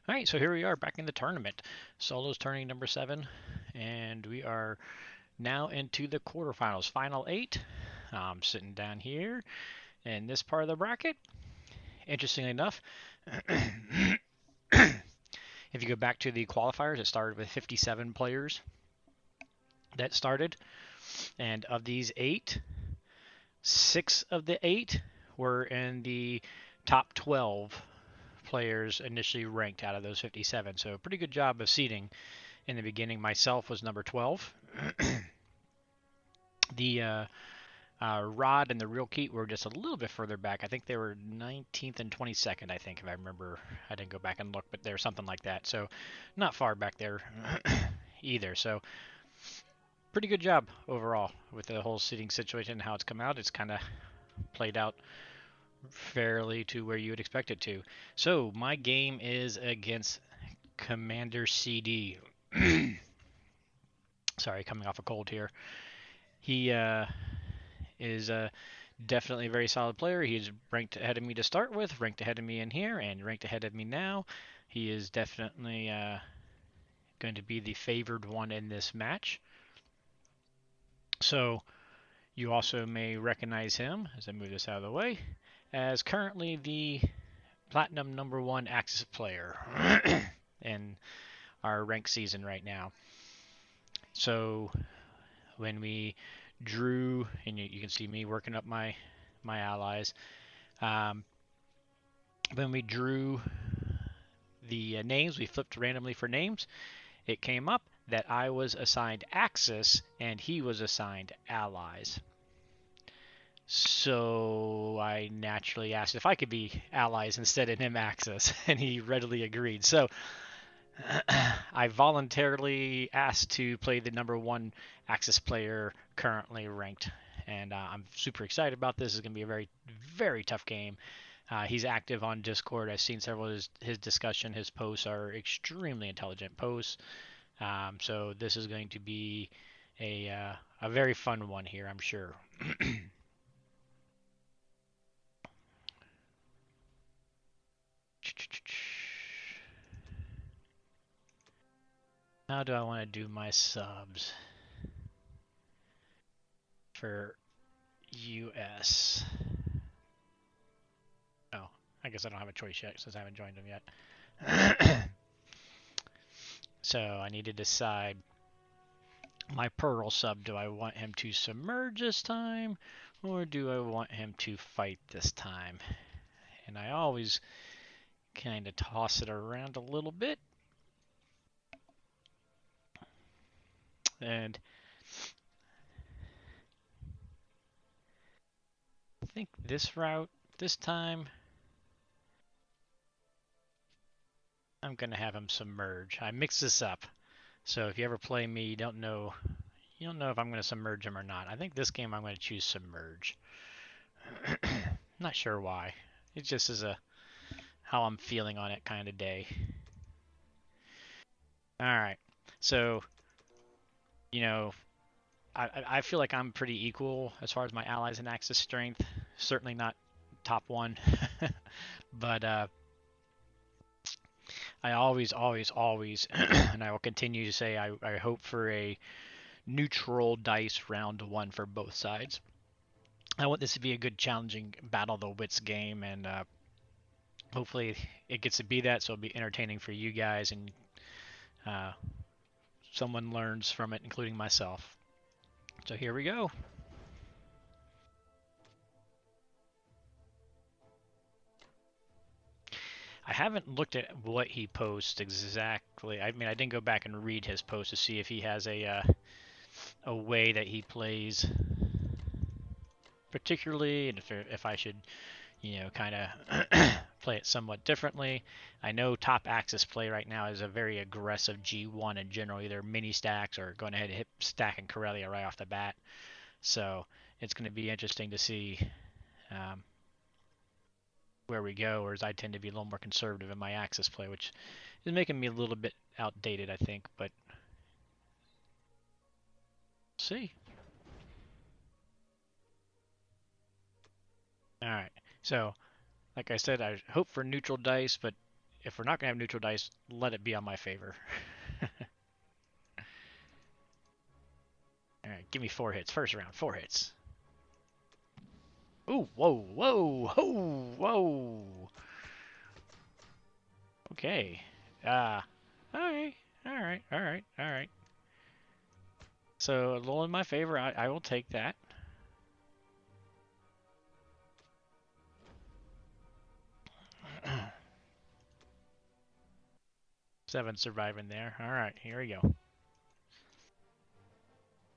All right, so here we are back in the tournament. Solos tourney number 7, and we are now into the quarterfinals, final 8. I'm sitting down here in this part of the bracket. Interestingly enough, if you go back to the qualifiers, it started with 57 players that started, and of these 8, 6 of the 8 were in the top 12 players initially ranked out of those 57. So pretty good job of seeding in the beginning. Myself was number 12. The Rod and the Real Keat were just a little bit further back. I think they were 19th and 22nd, I think, if I remember. I didn't go back and look, but they're something like that. So not far back there either. So pretty good job overall with the whole seating situation and how it's come out. It's kind of played out fairly to where you would expect it to. So my game is against Commander CD. Sorry, coming off a cold here. He is definitely a very solid player. He's ranked ahead of me to start with, ranked ahead of me in here, and ranked ahead of me now. He is definitely going to be the favored one in this match. So you also may recognize him, as I move this out of the way, as currently the Platinum #1 Axis player in our ranked season right now. So when we drew, and you can see me working up my allies. When we drew the names, we flipped randomly for names. It came up that I was assigned Axis and he was assigned Allies. So I naturally asked if I could be Allies instead of him Axis, and he readily agreed. So I voluntarily asked to play the #1 Axis player currently ranked, and I'm super excited about this. It's going to be a very, very tough game. He's active on Discord. I've seen several of his discussion. His posts are extremely intelligent posts. So this is going to be a very fun one here, I'm sure. How do I want to do my subs for US? Oh, I guess I don't have a choice yet since I haven't joined them yet. So I need to decide my Pearl sub. Do I want him to submerge this time, or do I want him to fight this time? And I always kind of toss it around a little bit. And I think this route, this time, I'm going to have him submerge. I mix this up. So if you ever play me, you don't know if I'm going to submerge him or not. I think this game I'm going to choose submerge. Not sure why. It just is a how I'm feeling on it kind of day. All right. So, you know, I feel like I'm pretty equal as far as my allies and Axis strength. Certainly not top 1. But I always, and I will continue to say, I hope for a neutral dice round 1 for both sides. I want this to be a good, challenging Battle of the Wits game, and hopefully it gets to be that, so it'll be entertaining for you guys, and someone learns from it, including myself. So here we go. I haven't looked at what he posts exactly. I mean, I didn't go back and read his post to see if he has a way that he plays particularly, and if I should, kind of play it somewhat differently. I know top Axis play right now is a very aggressive G1 in general, either mini stacks or going ahead and hit stacking Corellia right off the bat. So it's going to be interesting to see where we go, whereas I tend to be a little more conservative in my Axis play, which is making me a little bit outdated, I think, but see. All right. So, like I said, I hope for neutral dice, but if we're not going to have neutral dice, let it be on my favor. All right, give me 4 hits. First round, 4 hits. Ooh, whoa, whoa, whoa, whoa. Okay. All right, all right, all right, all right. So a little in my favor. I will take that. Seven surviving there. All right, here we go.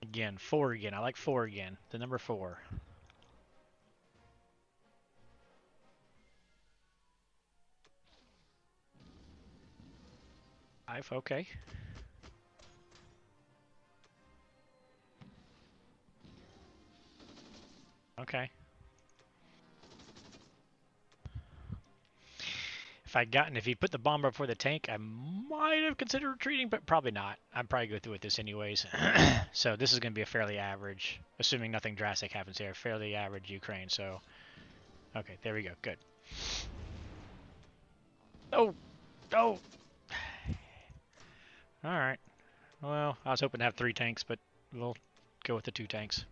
Again, 4 again. I like 4 again. The number 4. 5, okay. Okay. If he put the bomber before the tank, I might have considered retreating, but probably not. I'm probably go through with this anyways. So this is going to be a fairly average, assuming nothing drastic happens here, fairly average Ukraine. So, okay, there we go. Good. Oh, oh. All right. Well, I was hoping to have 3 tanks, but we'll go with the 2 tanks.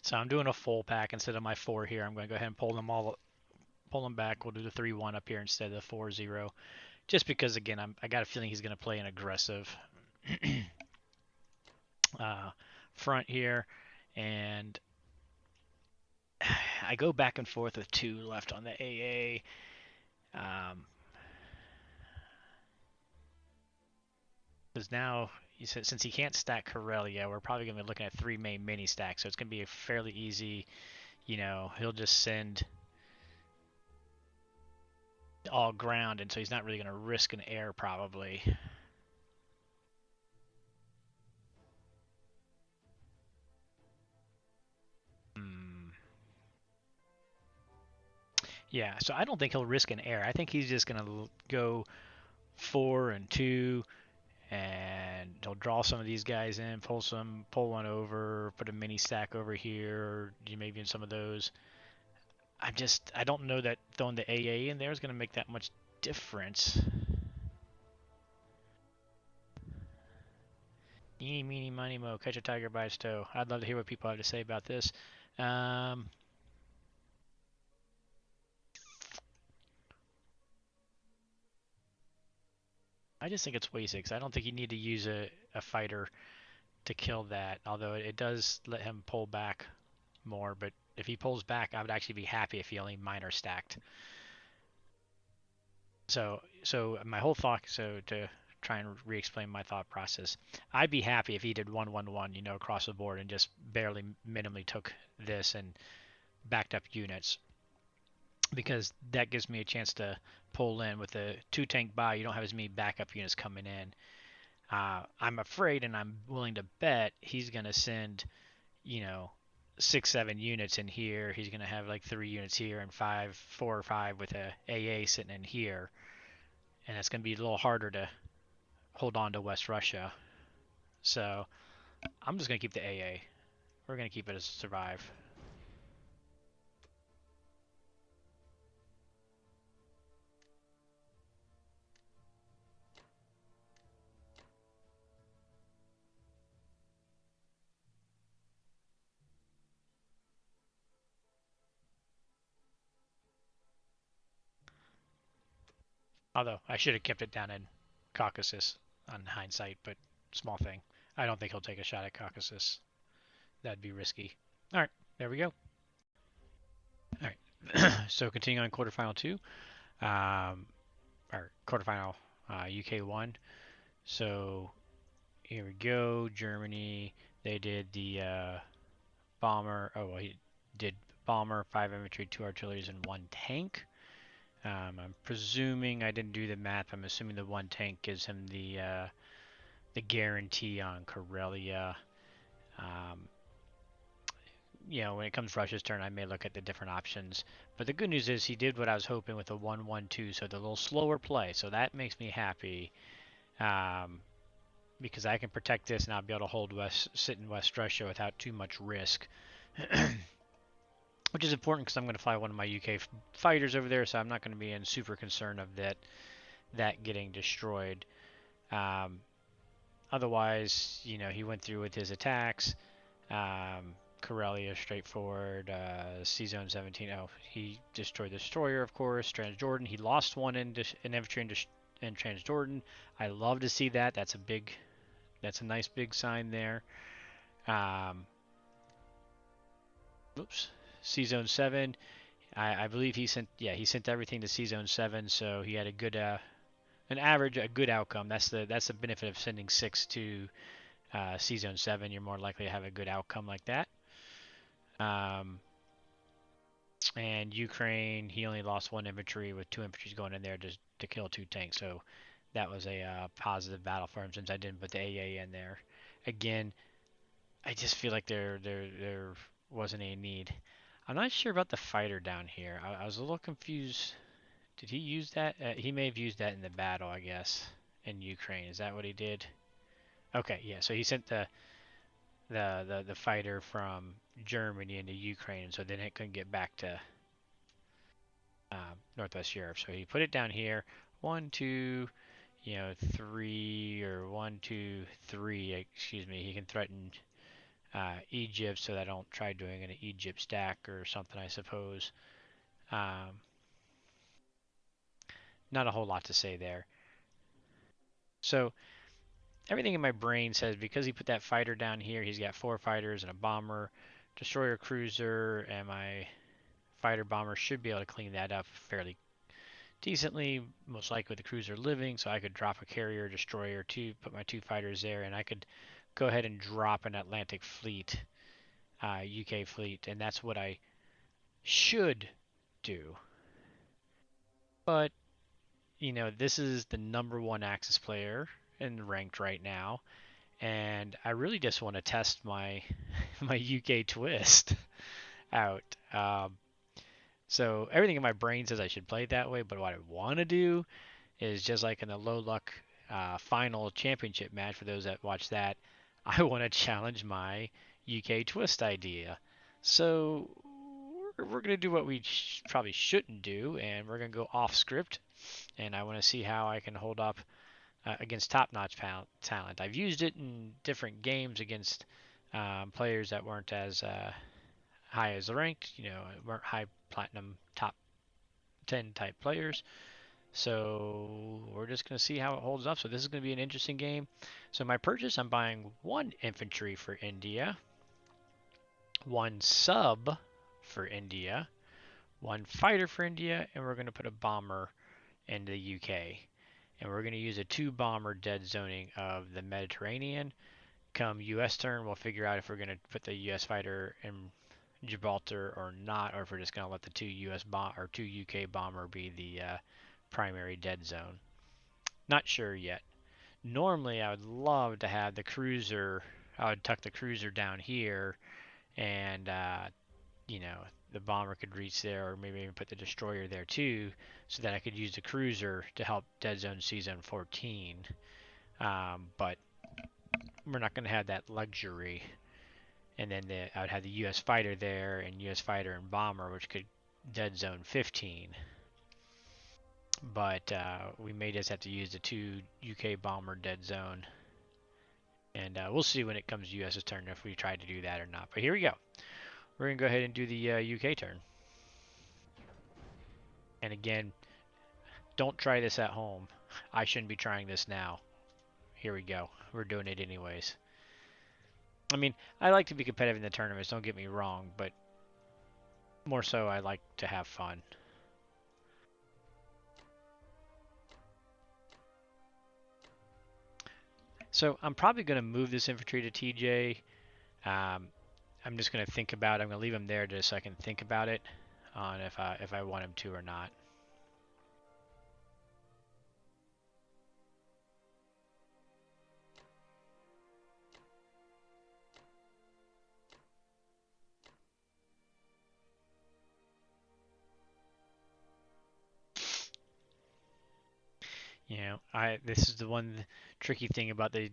So I'm doing a full pack instead of my 4 here. I'm going to go ahead and pull them back. We'll do the 3-1 up here instead of the 4-0. Just because, again, I got a feeling he's going to play an aggressive front here. And I go back and forth with 2 left on the AA. Because now, since he can't stack Corellia, we're probably going to be looking at 3 main mini stacks. So it's going to be a fairly easy, he'll just send all ground, and so he's not really going to risk an air probably. Yeah, so I don't think he'll risk an air. I think he's just going to go 4 and 2, and he'll draw some of these guys in, pull one over, put a mini stack over here, or maybe in some of those. I don't know that throwing the AA in there is going to make that much difference. Eeny, meeny, miny, mo, catch a tiger by its toe. I'd love to hear what people have to say about this. I just think it's wasted because I don't think you need to use a fighter to kill that, although it does let him pull back more. But if he pulls back, I would actually be happy if he only minor stacked. So my whole thought, so to try and re-explain my thought process, I'd be happy if he did 1-1-1, across the board and just barely minimally took this and backed up units, because that gives me a chance to pull in with a 2 tank buy. You don't have as many backup units coming in. I'm afraid, and I'm willing to bet he's going to send, 6-7 units in here. He's going to have like 3 units here and 4 or 5 with a AA sitting in here, and it's going to be a little harder to hold on to West Russia. So I'm just going to keep the AA. We're going to keep it as survive. Although I should have kept it down in Caucasus on hindsight, but small thing. I don't think he'll take a shot at Caucasus. That'd be risky. All right, there we go. All right, so continuing on quarterfinal 2, or quarterfinal UK 1. So here we go. Germany, they did the bomber. Oh, well, he did bomber, 5 infantry, 2 artilleries, and 1 tank. I'm presuming, I didn't do the math, I'm assuming the 1 tank gives him the guarantee on Karelia. when it comes Rush's turn, I may look at the different options. But the good news is he did what I was hoping with a 1-1-2, so the little slower play. So that makes me happy, because I can protect this and I'll be able to hold sit in West Russia without too much risk. Which is important because I'm going to fly one of my UK fighters over there, so I'm not going to be in super concern of that getting destroyed. Um, Otherwise, he went through with his attacks. Corellia, straightforward. C-Zone 17. Oh, he destroyed the destroyer, of course. Transjordan. He lost one in infantry in Transjordan. I love to see that. That's a nice big sign there. Oops. C-Zone 7. I believe he sent everything to C-Zone 7, so he had a good a good outcome. That's the benefit of sending 6 to C-Zone 7. You're more likely to have a good outcome like that. And Ukraine, he only lost one infantry with 2 infantries going in there to kill 2 tanks. So that was a positive battle for him since I didn't put the AA in there. Again, I just feel like there wasn't a need. I'm not sure about the fighter down here. I was a little confused. Did he use that? He may have used that in the battle, I guess, in Ukraine. Is that what he did? Okay, yeah. So he sent the fighter from Germany into Ukraine, so then it couldn't get back to Northwest Europe. So he put it down here. 1, 2, 3, or 1, 2, 3. Excuse me. He can threaten Egypt, so that I don't try doing an Egypt stack or something, I suppose. Not a whole lot to say there. So everything in my brain says because he put that fighter down here, he's got 4 fighters and a bomber, destroyer, cruiser, and my fighter bomber should be able to clean that up fairly decently, most likely with the cruiser living, so I could drop a carrier, destroyer, put my 2 fighters there, and I could go ahead and drop an Atlantic fleet, UK fleet, and that's what I should do. But, this is the number 1 Axis player in ranked right now, and I really just want to test my my UK twist out. So everything in my brain says I should play it that way, but what I want to do is just like in the low luck final championship match. For those that watch that, I want to challenge my UK twist idea. So we're going to do what we probably shouldn't do, and we're going to go off script. And I want to see how I can hold up against top-notch talent. I've used it in different games against players that weren't as high as the ranked, weren't high platinum top 10 type players. So we're just going to see how it holds up. So this is going to be an interesting game. So my purchase, I'm buying 1 infantry for India, 1 sub for India, 1 fighter for India, and we're going to put a bomber in the UK. And we're going to use a 2 bomber dead zoning of the Mediterranean. Come US turn, we'll figure out if we're going to put the US fighter in Gibraltar or not, or if we're just going to let the 2 2 UK bomber be the primary dead zone. Not sure yet. Normally, I would love to have the cruiser. I would tuck the cruiser down here, and the bomber could reach there, or maybe even put the destroyer there too, so that I could use the cruiser to help dead zone C-Zone 14. But we're not going to have that luxury. And then I would have the U.S. fighter there, and U.S. fighter and bomber, which could dead zone 15. But we may just have to use the 2 UK bomber dead zone. And we'll see when it comes to US's turn if we try to do that or not. But here we go. We're going to go ahead and do the UK turn. And again, don't try this at home. I shouldn't be trying this now. Here we go. We're doing it anyways. I mean, I like to be competitive in the tournaments, don't get me wrong, but more so I like to have fun. So I'm probably going to move this infantry to TJ. I'm just going to think about it. I'm going to leave him there just so I can think about it on if I want him to or not. I this is the one tricky thing about the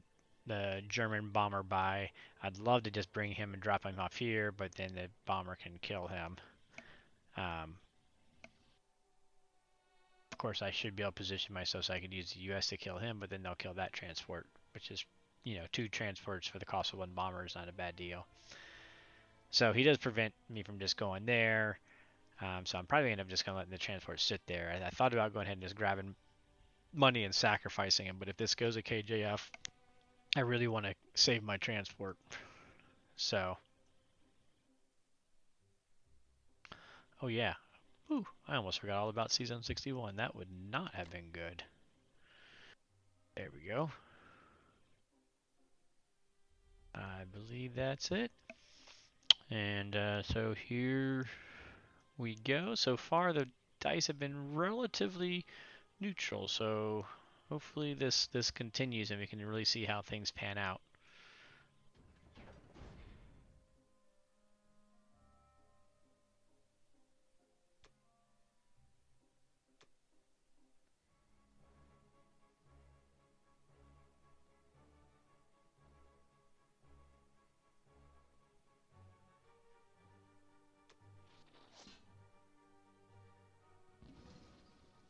German bomber buy. I'd love to just bring him and drop him off here, but then the bomber can kill him. Um, of course, I should be able to position myself so I could use the U.S. to kill him, but then they'll kill that transport, which is, two transports for the cost of one bomber is not a bad deal. So he does prevent me from just going there. So I'm probably end up just gonna let the transport sit there. I thought about going ahead and just grabbing money and sacrificing him, but if this goes to KJF, I really want to save my transport. So, oh yeah. Ooh, I almost forgot all about season 61. That would not have been good. There we go. I believe that's it. And so here we go. So far, the dice have been relatively neutral. So hopefully this continues and we can really see how things pan out.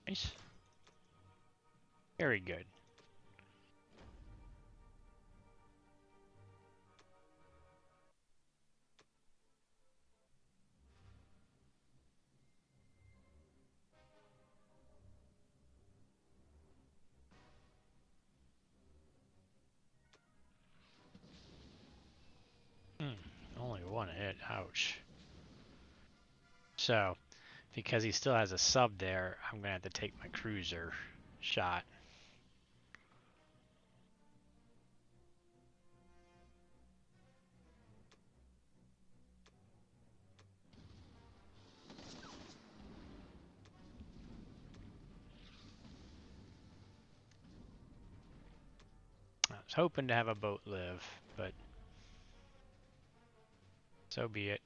Nice. Very good. Only one hit. Ouch. So, because he still has a sub there, I'm going to have to take my cruiser shot. I was hoping to have a boat live, but so be it.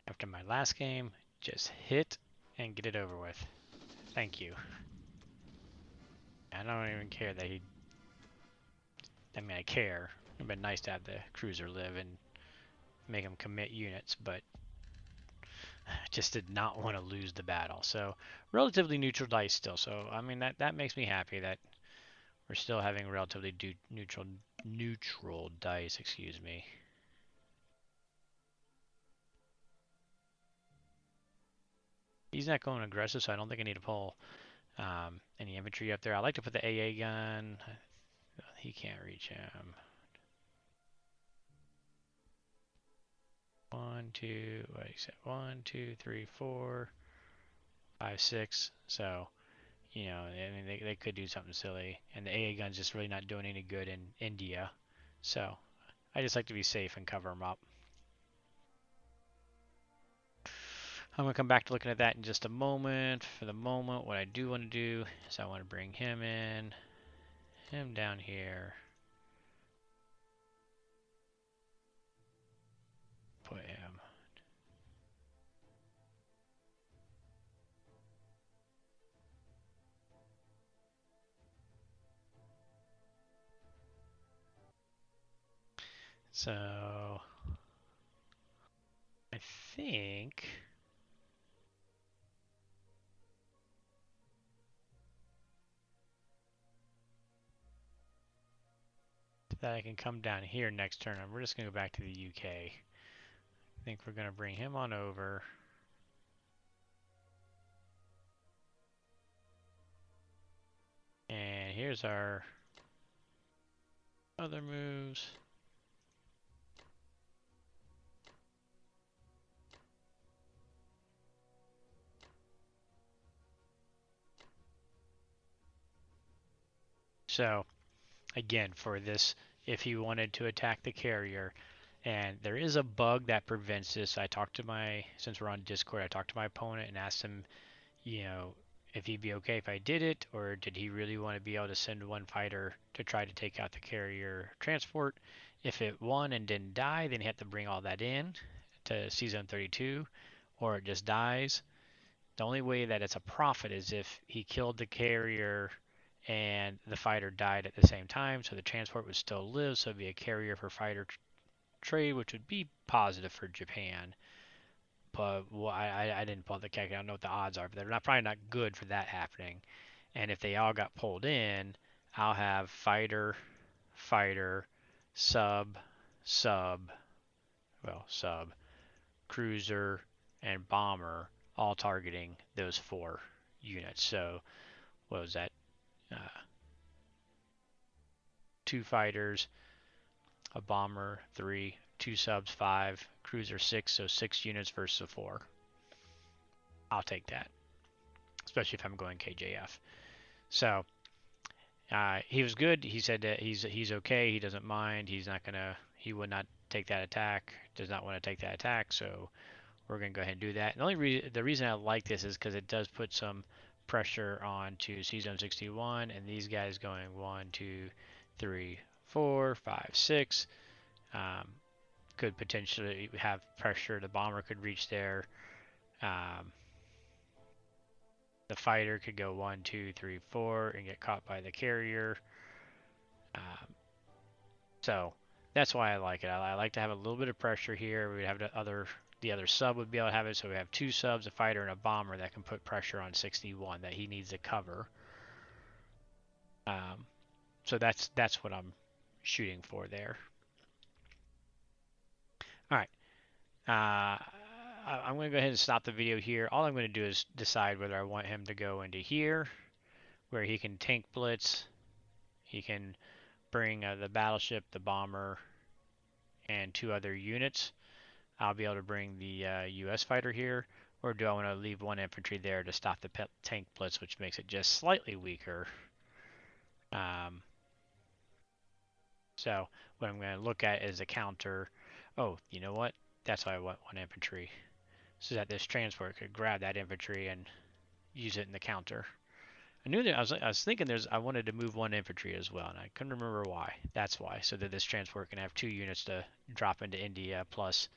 After my last game, just hit and get it over with. Thank you. I don't even care that he. I mean, I care. It'd been nice to have the cruiser live and make him commit units, but I just did not want to lose the battle. So, relatively neutral dice still. So, I mean, that makes me happy that we're still having relatively neutral dice. Excuse me. He's not going aggressive, so I don't think I need to pull any infantry up there. I like to put the AA gun. He can't reach him. 1, 2, wait, 1, 2, 3, 4, 5, 6. So, I mean, they could do something silly. And the AA gun's just really not doing any good in India. So, I just like to be safe and cover them up. I'm going to come back to looking at that in just a moment. For the moment, what I do want to do is I want to bring him in, him down here, put him. So, I think that I can come down here next turn. We're just going to go back to the UK. I think we're going to bring him on over. And here's our other moves. So, again, for this, if he wanted to attack the carrier, and there is a bug that prevents this. I talked to since we're on Discord, I talked to my opponent and asked him, you know, if he'd be okay if I did it, or did he really want to be able to send one fighter to try to take out the carrier transport? If it won and didn't die, then he had to bring all that in to C-Zone 32, or it just dies. The only way that it's a profit is if he killed the carrier and the fighter died at the same time, so the transport would still live, so it'd be a carrier for fighter trade, which would be positive for Japan. But well, I didn't pull the calculator. I don't know what the odds are, but they're not probably not good for that happening. And if they all got pulled in, I'll have fighter, fighter, sub, sub, well, sub, cruiser, and bomber all targeting those 4 units. So what was that? Uh, 2 fighters, a bomber, 3, 2 subs, 5, cruiser, 6. So 6 units versus 4. I'll take that, especially if I'm going KJF. So he was good. He said that he's okay. He doesn't mind. He would not take that attack. Does not want to take that attack. So we're gonna go ahead and do that. And the reason I like this is because it does put some pressure on to C-Zone 61 and these guys going 1, 2, 3, 4, 5, 6. Could potentially have pressure. The bomber could reach there. Um, the fighter could go 1, 2, 3, 4 and get caught by the carrier. So that's why I like it. I like to have a little bit of pressure here. We'd have the other sub would be able to have it. So we have 2 subs, a fighter, and a bomber that can put pressure on 61 that he needs to cover. So that's what I'm shooting for there. All right. I'm going to go ahead and stop the video here. All I'm going to do is decide whether I want him to go into here, where he can tank blitz. He can bring the battleship, the bomber, and 2 other units. I'll be able to bring the U.S. fighter here, or do I want to leave 1 infantry there to stop the tank blitz, which makes it just slightly weaker? So what I'm going to look at is a counter. Oh, you know what? That's why I want 1 infantry, so that this transport could grab that infantry and use it in the counter. I knew that I was thinking I wanted to move 1 infantry as well, and I couldn't remember why. That's why, so that this transport can have 2 units to drop into India plus,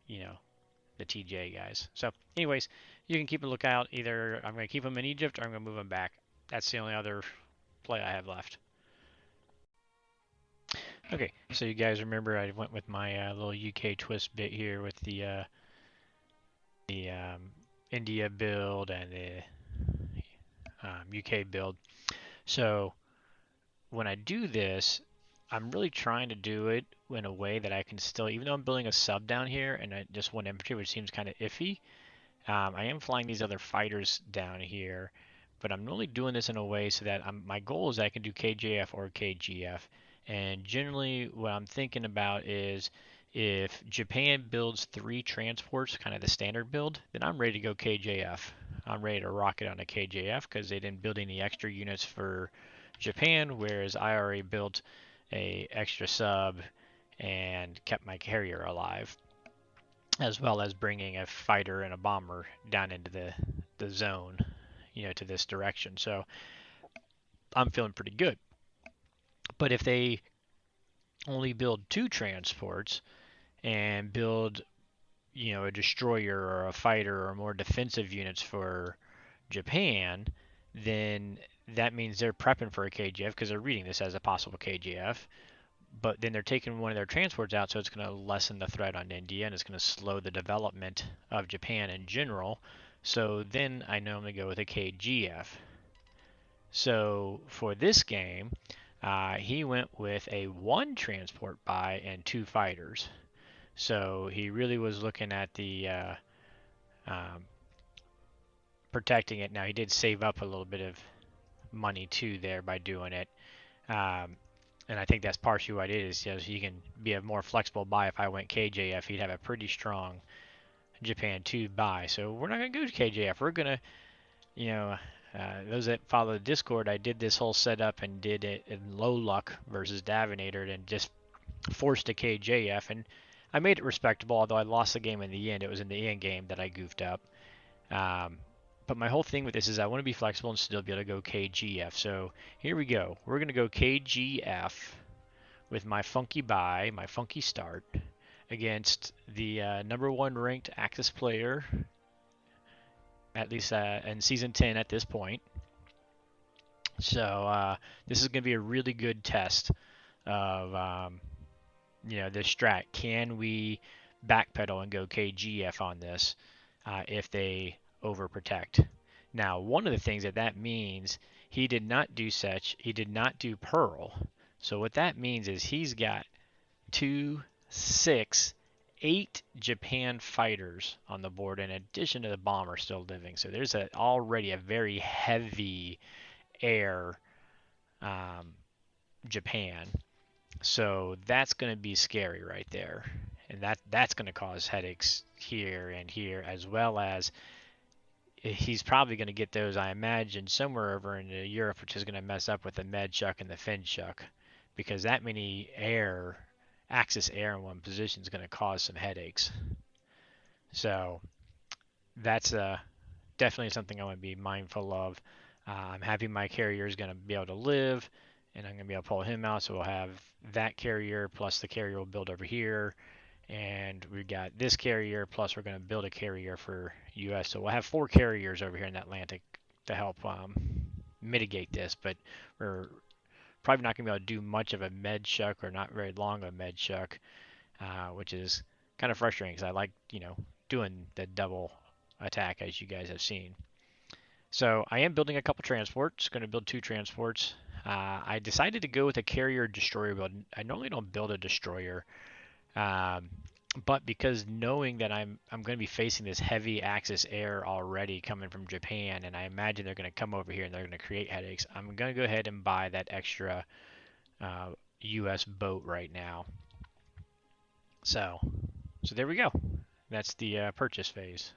the TJ guys. So anyways, you can keep a lookout. Either I'm going to keep them in Egypt or I'm going to move them back. That's the only other play I have left. Okay, so you guys remember I went with my little UK twist bit here with the India build and the UK build. So when I do this, I'm really trying to do it in a way that I can still, even though I'm building a sub down here and just 1 infantry, which seems kind of iffy, I am flying these other fighters down here, but I'm only doing this in a way so that my goal is I can do KJF or KGF. And generally what I'm thinking about is if Japan builds 3 transports, kind of the standard build, then I'm ready to go KJF. I'm ready to rocket on a KJF because they didn't build any extra units for Japan, whereas I already built a extra sub and kept my carrier alive, as well as bringing a fighter and a bomber down into the zone, to this direction. So I'm feeling pretty good. But if they only build 2 transports and build, a destroyer or a fighter or more defensive units for Japan, then that means they're prepping for a KGF because they're reading this as a possible KGF. But then they're taking 1 of their transports out, so it's going to lessen the threat on India and it's going to slow the development of Japan in general. So then I normally go with a KGF. So for this game, he went with a 1 transport buy and 2 fighters. So he really was looking at the protecting it. Now he did save up a little bit of money too there by doing it. And I think that's partially what it is. He can be a more flexible buy. If I went KJF, he'd have a pretty strong Japan 2 buy. So we're not going to go to KJF. We're going to, those that follow the Discord, I did this whole setup and did it in low luck versus Davinator and just forced a KJF. And I made it respectable, although I lost the game in the end. It was in the end game that I goofed up. But But my whole thing with this is I want to be flexible and still be able to go KGF. So here we go. We're going to go KGF with my funky buy, my funky start, against the number one ranked Axis player, at least in Season 10 at this point. So this is going to be a really good test of this strat. Can we backpedal and go KGF on this if they overprotect? Now, one of the things that means, he did not do such. He did not do Pearl. So what that means is he's got 2, 6, 8 Japan fighters on the board in addition to the bomber still living. So there's already a very heavy air Japan. So that's going to be scary right there. And that's going to cause headaches here and here, as well as he's probably going to get those, I imagine, somewhere over in Europe, which is going to mess up with the Med Shuck and the Fin Shuck, because that many Axis air in one position is going to cause some headaches. So that's definitely something I want to be mindful of. I'm happy my carrier is going to be able to live, and I'm going to be able to pull him out, so we'll have that carrier plus the carrier will build over here, and we've got this carrier plus we're going to build a carrier for US. So we'll have 4 carriers over here in the Atlantic to help mitigate this, but we're probably not going to be able to do much of a med shuck, or not very long of a med shuck, which is kind of frustrating because I like, doing the double attack, as you guys have seen. So I am building a couple transports, going to build 2 transports. I decided to go with a carrier destroyer build. I normally don't build a destroyer, but because knowing that I'm going to be facing this heavy Axis air already coming from Japan, and I imagine they're going to come over here and they're going to create headaches, I'm going to go ahead and buy that extra US boat right now. So there we go. That's the purchase phase.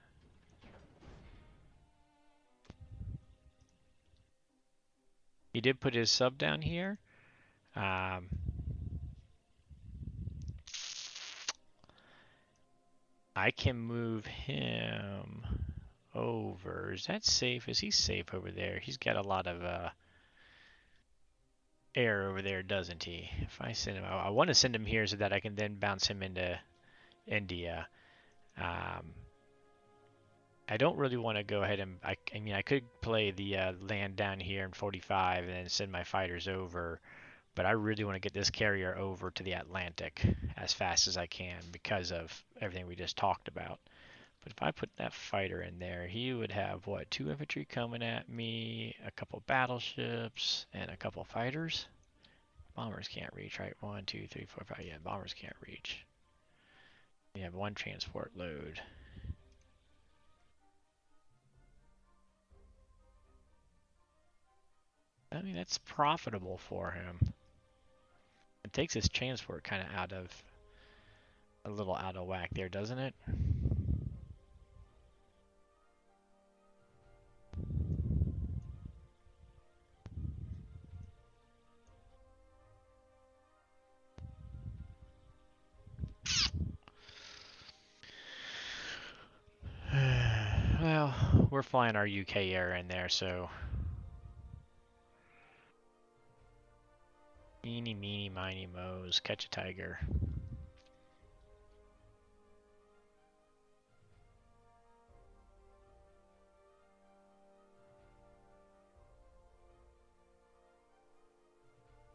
He did put his sub down here. I can move him over. Is that safe? Is he safe over there? He's got a lot of air over there, doesn't he? If I send him, I want to send him here so that I can then bounce him into India. I don't really want to go ahead and, I mean, I could play the land down here in 45 and then send my fighters over, but I really want to get this carrier over to the Atlantic as fast as I can because of everything we just talked about. But if I put that fighter in there, he would have, what, 2 infantry coming at me, a couple battleships, and a couple fighters? Bombers can't reach, right? 1, 2, 3, 4, 5. Yeah, bombers can't reach. We have 1 transport load. I mean, that's profitable for him. It takes his transport kind of a little out of whack there, doesn't it? Well, we're flying our UK air in there, so eeny, meeny, miny, moes, catch a tiger.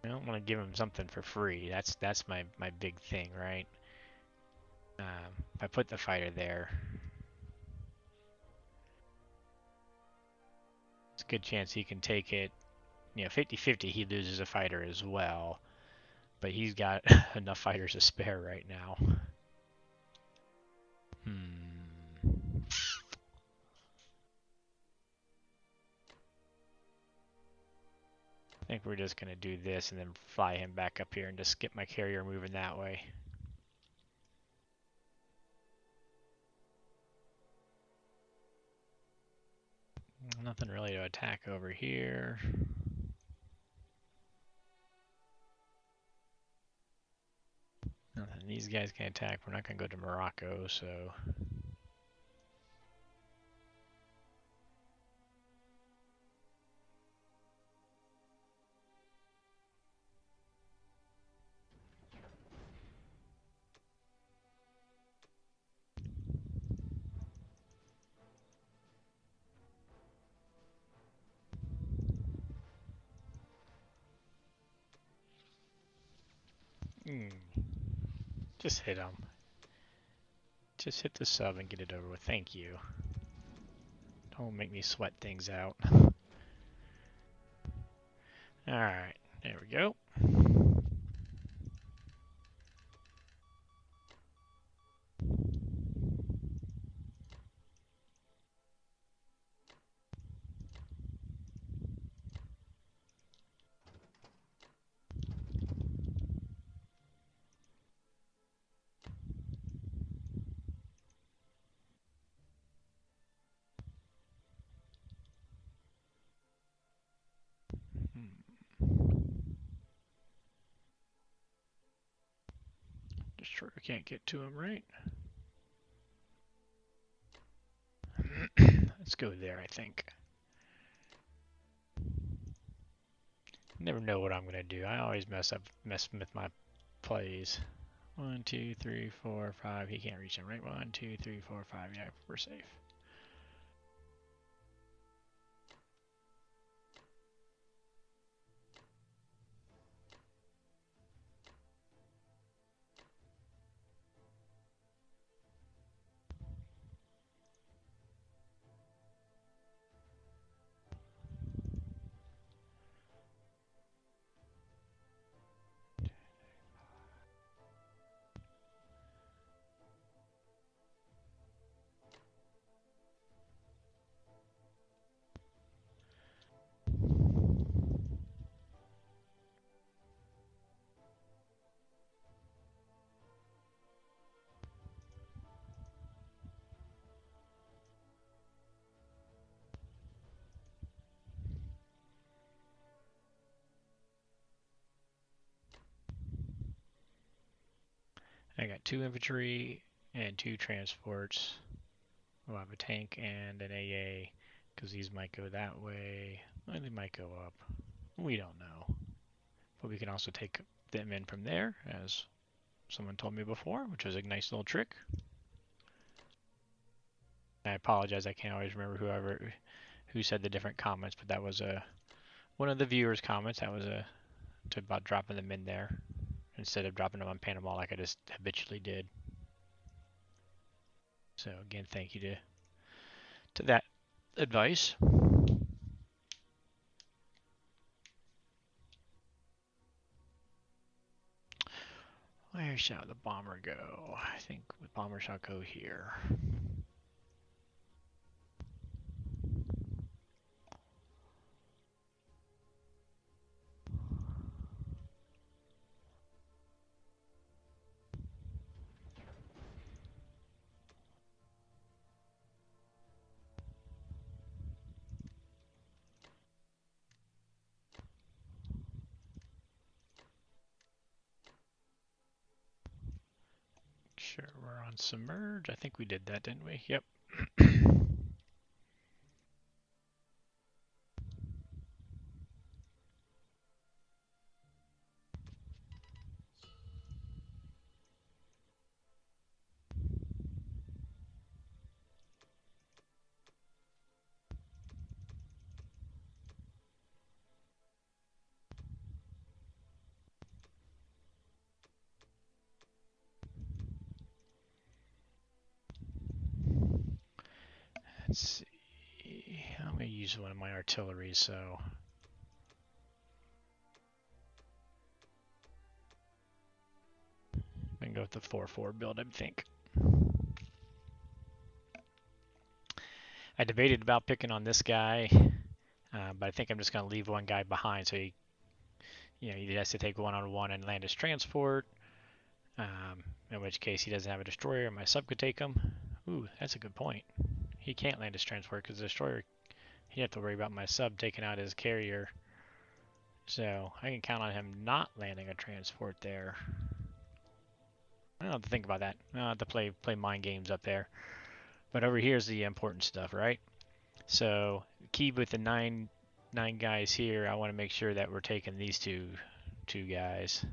I don't want to give him something for free. That's my big thing, right? If I put the fighter there, it's a good chance he can take it. 50-50 he loses a fighter as well, but he's got enough fighters to spare right now. I think we're just going to do this and then fly him back up here and just get my carrier moving that way. Nothing really to attack over here. Nothing. These guys can attack. We're not going to go to Morocco, so... Just hit him. Just hit the sub and get it over with. Thank you. Don't make me sweat things out. Alright, there we go. Destroyer can't get to him, right? Let's go there, I think. Never know what I'm gonna do. I always mess with my plays. 1, 2, 3, 4, 5. He can't reach him, right? 1, 2, 3, 4, 5. Yeah, we're safe. I got 2 infantry and 2 transports. We'll have a tank and an AA, because these might go that way. Or they might go up. We don't know. But we can also take them in from there, as someone told me before, which was a nice little trick. I apologize, I can't always remember who said the different comments, but that was one of the viewers' comments. That was about dropping them in there instead of dropping them on Panama like I just habitually did. So again, thank you to that advice. Where shall the bomber go? I think the bomber shall go here. Sure, we're on submerge. I think we did that, didn't we? Yep. Let's see. I'm going to use one of my artillery, so I can go with the 4-4 build, I think. I debated about picking on this guy, but I think I'm just going to leave one guy behind, so he has to take one-on-one and land his transport. In which case he doesn't have a destroyer, and my sub could take him. Ooh, that's a good point. He can't land his transport because the destroyer, he'd have to worry about my sub taking out his carrier. So I can count on him not landing a transport there. I don't have to think about that. I don't have to play mind games up there. But over here's the important stuff, right? So key with the nine guys here, I want to make sure that we're taking these two guys.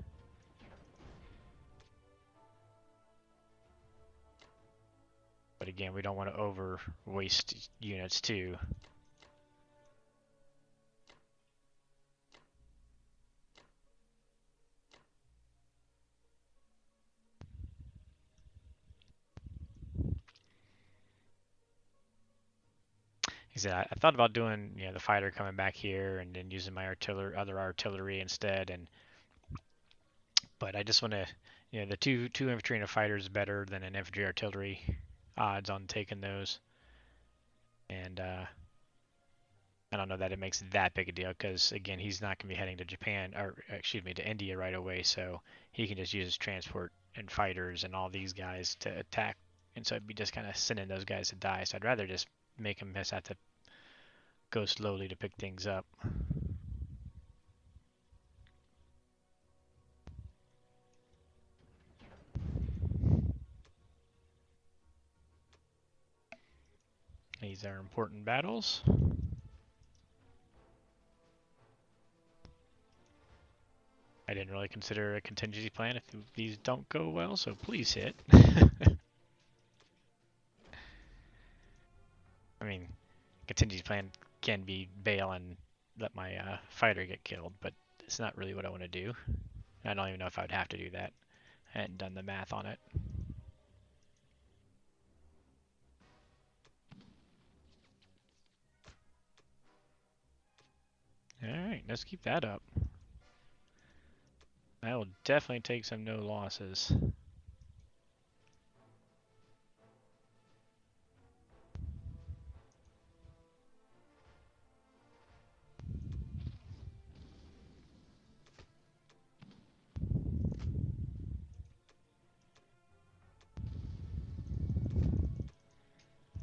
But again, we don't want to over waste units too. I thought about doing, the fighter coming back here and then using my other artillery instead, but I just want to, the two infantry and a fighter is better than an infantry artillery odds on taking those, and I don't know that it makes that big a deal because again, he's not going to be heading to Japan or excuse me to India right away, so he can just use his transport and fighters and all these guys to attack, and so it'd be just kind of sending those guys to die. So I'd rather just make him just have to go slowly to pick things up. These are important battles. I didn't really consider a contingency plan if these don't go well, so please hit. I mean, contingency plan can be bail and let my fighter get killed, but it's not really what I want to do. I don't even know if I would have to do that. I hadn't done the math on it. Alright, let's keep that up. I will definitely take some no losses.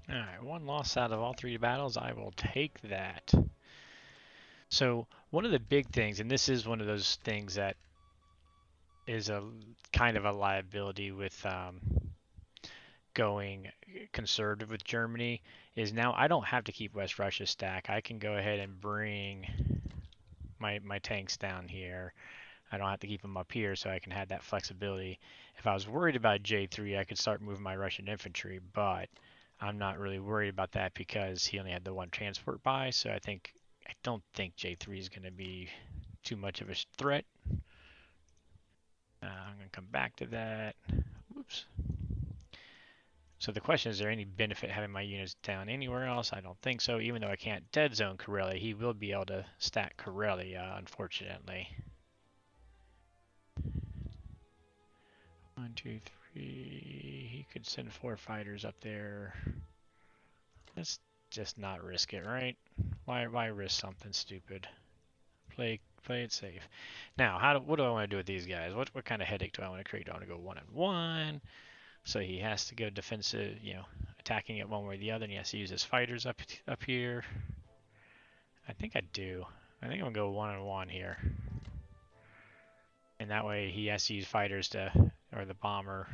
Alright, one loss out of all three battles. I will take that. So, one of the big things, and this is one of those things that is a kind of a liability with going conservative with Germany, is now I don't have to keep West Russia stack. I can go ahead and bring my tanks down here. I don't have to keep them up here, so I can have that flexibility. If I was worried about J3, I could start moving my Russian infantry, but I'm not really worried about that because he only had the one transport by, so I don't think J3 is going to be too much of a threat. I'm going to come back to that. Whoops. So the question is there any benefit having my units down anywhere else? I don't think so. Even though I can't dead zone Karelia, he will be able to stack Karelia, unfortunately. 1, 2, 3. He could send 4 fighters up there. Let's just not risk it, right? Why risk something stupid? Play it safe. Now, what do I want to do with these guys? What kind of headache do I want to create? Do I want to go 1-on-1? So he has to go defensive, attacking it one way or the other, and he has to use his fighters up here. I think I do. I think I'm gonna go 1-on-1 here, and that way he has to use fighters or the bomber,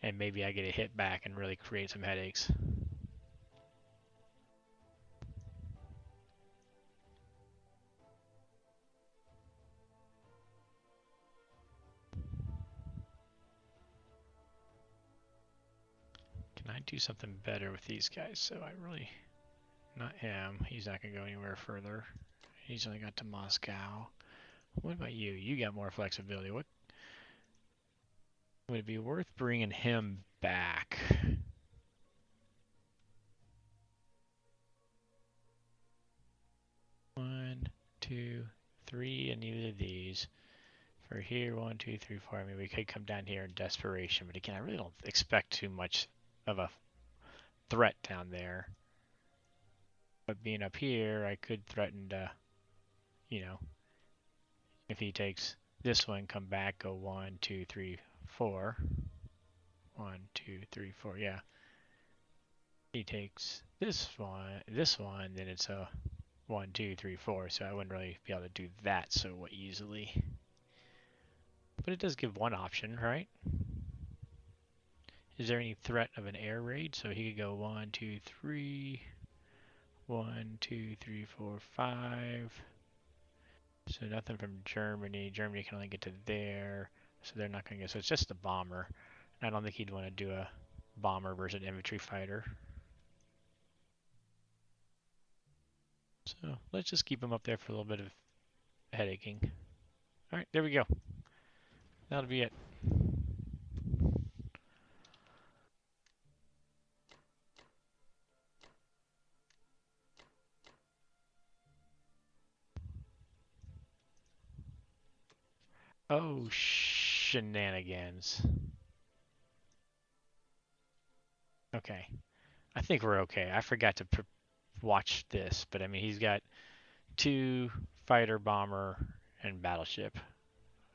and maybe I get a hit back and really create some headaches. Can I do something better with these guys? So I really, not him. He's not gonna go anywhere further. He's only got to Moscow. What about you? You got more flexibility. What would it be worth bringing him back? One, two, three, and either of these. For here, 1, 2, 3, 4. I mean, we could come down here in desperation, but again, I really don't expect too much of a threat down there. But being up here, I could threaten to, if he takes this one, come back, go 1, 2, 3, 4. 1, 2, 3, 4. Yeah. He takes this one, then it's a 1, 2, 3, 4. So I wouldn't really be able to do that so easily. But it does give one option, right? Is there any threat of an air raid? So he could go 1, 2, 3. 1, 2, 3, 4, 5. So nothing from Germany. Germany can only get to there. So they're not going to get. So it's just a bomber. And I don't think he'd want to do a bomber versus an infantry fighter. So let's just keep him up there for a little bit of headacheing. Alright, there we go. That'll be it. Oh, shenanigans. Okay. I think we're okay. I forgot to watch this, but I mean, he's got two fighter, bomber, and battleship.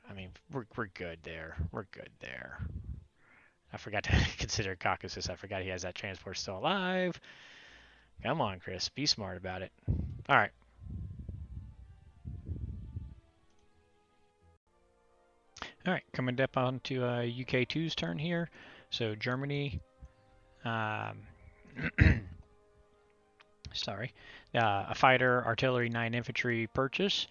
I mean, we're good there. We're good there. I forgot to consider Caucasus. I forgot he has that transport still alive. Come on, Chris. Be smart about it. All right. All right. Coming up on to UK2's turn here. So Germany. Um, sorry. A fighter, artillery, 9 infantry purchase.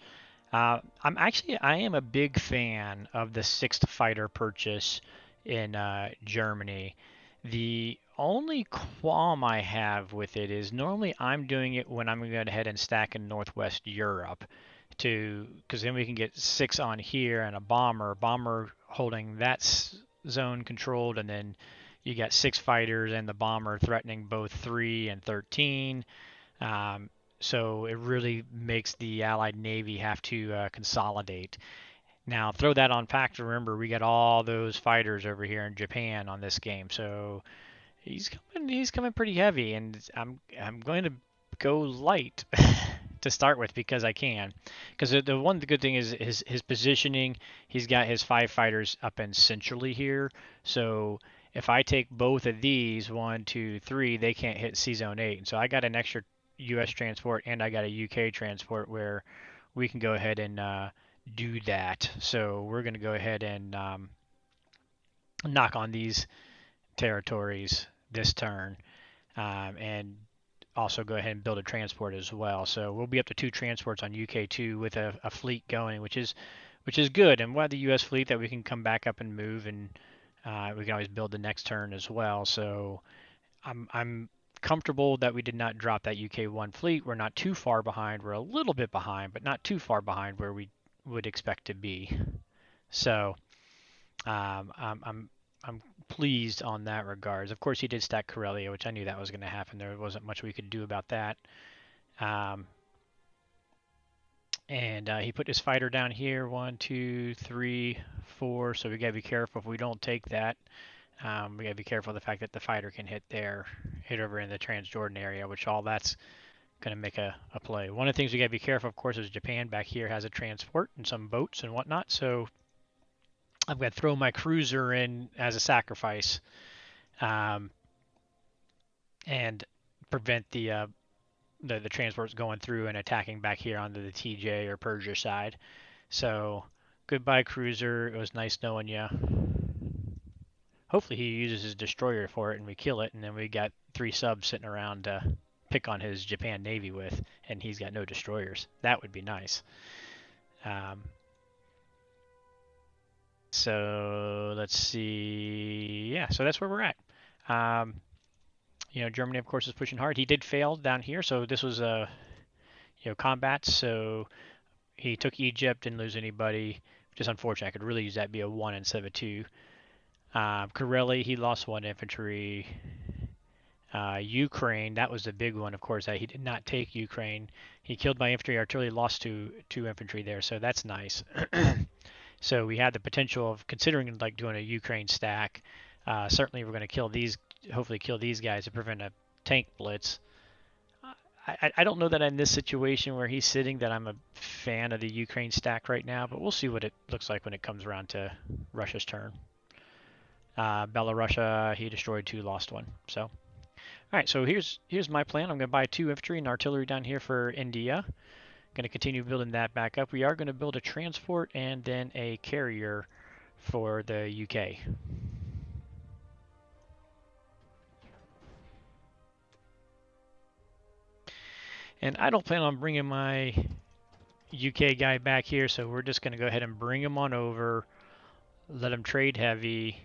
I am a big fan of the sixth fighter purchase in Germany. The only qualm I have with it is normally I'm doing it when I'm going to go ahead and stack in Northwest Europe because then we can get 6 on here and a bomber holding that zone controlled, and then you got 6 fighters and the bomber threatening both 3 and 13. Um, so it really makes the Allied Navy have to consolidate. Now, throw that on pack to remember we got all those fighters over here in Japan on this game, so he's coming pretty heavy, and I'm going to go light to start with because I can. Because the good thing is his positioning. He's got his 5 fighters up in centrally here, so if I take both of these, 1, 2, 3, they can't hit C Zone 8. And so I got an extra U.S. transport and I got a UK transport where we can go ahead and do that. So we're going to go ahead and knock on these territories this turn, and also go ahead and build a transport as well. So we'll be up to 2 transports on UK2 with a fleet going, which is good. And we'll have the U.S. fleet that we can come back up and move, and we can always build the next turn as well. So I'm comfortable that we did not drop that UK1 fleet. We're not too far behind. We're a little bit behind, but not too far behind where we would expect to be. So I'm pleased on that regards. Of course, he did stack Corellia, which I knew that was going to happen. There wasn't much we could do about that. Um, and he put his fighter down here. 1, 2, 3, 4. So we got to be careful if we don't take that. We got to be careful of the fact that the fighter can hit over in the Transjordan area, which all that's going to make a play. One of the things we got to be careful, of course, is Japan back here has a transport and some boats and whatnot. So I'm going to throw my cruiser in as a sacrifice, um, and prevent the transports going through and attacking back here onto the TJ or Persia side. So goodbye, cruiser. It was nice knowing you. Hopefully he uses his destroyer for it and we kill it, and then we got 3 subs sitting around to pick on his Japan Navy with, and he's got no destroyers. That would be nice. So let's see. Yeah, so that's where we're at. Germany, of course, is pushing hard. He did fail down here, so this was combat. So he took Egypt, didn't lose anybody. Just unfortunate. I could really use that be a 1 instead of a 2. Kareli, he lost 1 infantry. Ukraine, that was the big one, of course. He did not take Ukraine. He killed my infantry, artillery, lost 2 infantry there, so that's nice. So we had the potential of considering like doing a Ukraine stack. Certainly, we're going to hopefully kill these guys to prevent a tank blitz. I don't know that in this situation where he's sitting that I'm a fan of the Ukraine stack right now, but we'll see what it looks like when it comes around to Russia's turn. Belarusia, he destroyed 2, lost 1. So, all right. So here's my plan. I'm going to buy 2 infantry and artillery down here for India. Going to continue building that back up. We are going to build a transport and then a carrier for the UK. And I don't plan on bringing my UK guy back here, so we're just going to go ahead and bring him on over, let him trade heavy.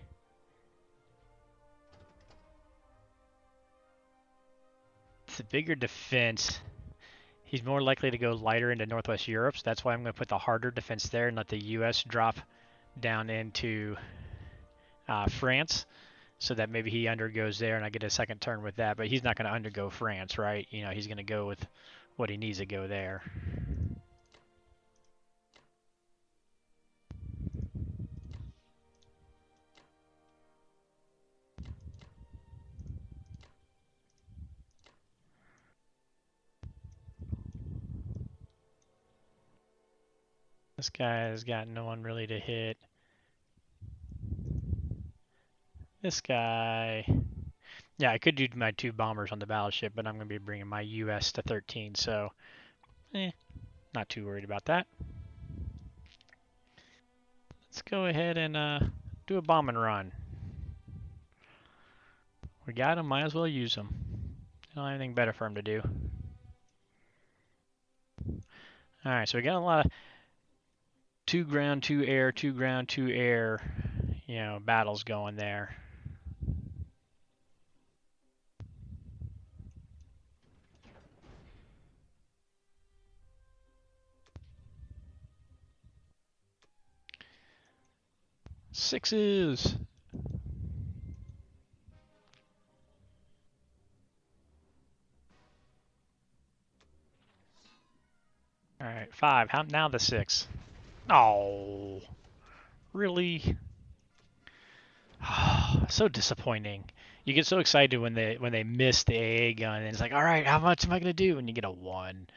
It's a bigger defense. He's more likely to go lighter into Northwest Europe, so that's why I'm going to put the harder defense there and let the US drop down into France, so that maybe he undergoes there and I get a second turn with that. But he's not going to undergo France, right? He's going to go with what he needs to go there. This guy has got no one really to hit. This guy... Yeah, I could do my 2 bombers on the battleship, but I'm going to be bringing my US to 13, so... not too worried about that. Let's go ahead and do a bombing run. We got him, might as well use him. Don't have anything better for him to do. Alright, so we got a lot of 2 ground, 2 air, 2 ground, 2 air, battles going there. Sixes! Alright, 5. Now the 6. Oh, really? So disappointing. You get so excited when they miss the AA gun, and it's like, all right, how much am I gonna do? And you get a 1.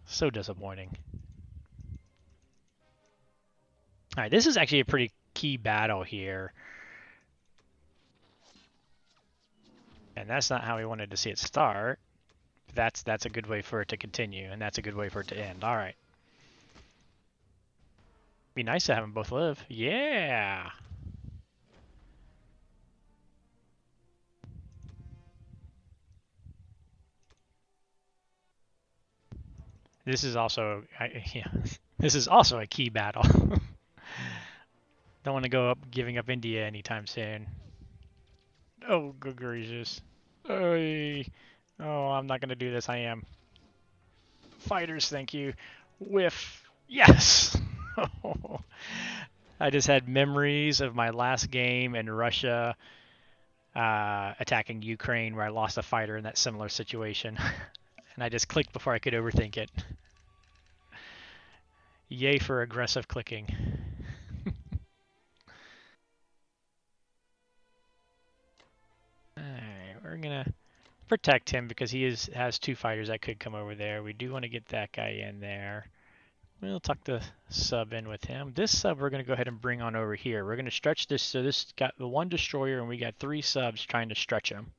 So disappointing. All right, this is actually a pretty key battle here, and that's not how we wanted to see it start. That's a good way for it to continue, and that's a good way for it to end. All right. Be nice to have them both live. Yeah. This is also this is also a key battle. Don't want to go up giving up India anytime soon. Oh, good gracious. Oh, I'm not going to do this. I am. Fighters, thank you. Whiff. Yes! I just had memories of my last game in Russia attacking Ukraine where I lost a fighter in that similar situation. And I just clicked before I could overthink it. Yay for aggressive clicking. Alright, we're going to protect him because he has 2 fighters that could come over there. We do want to get that guy in there. We'll tuck the sub in with him. This sub we're going to go ahead and bring on over here. We're going to stretch this, so this got the 1 destroyer and we got 3 subs trying to stretch him.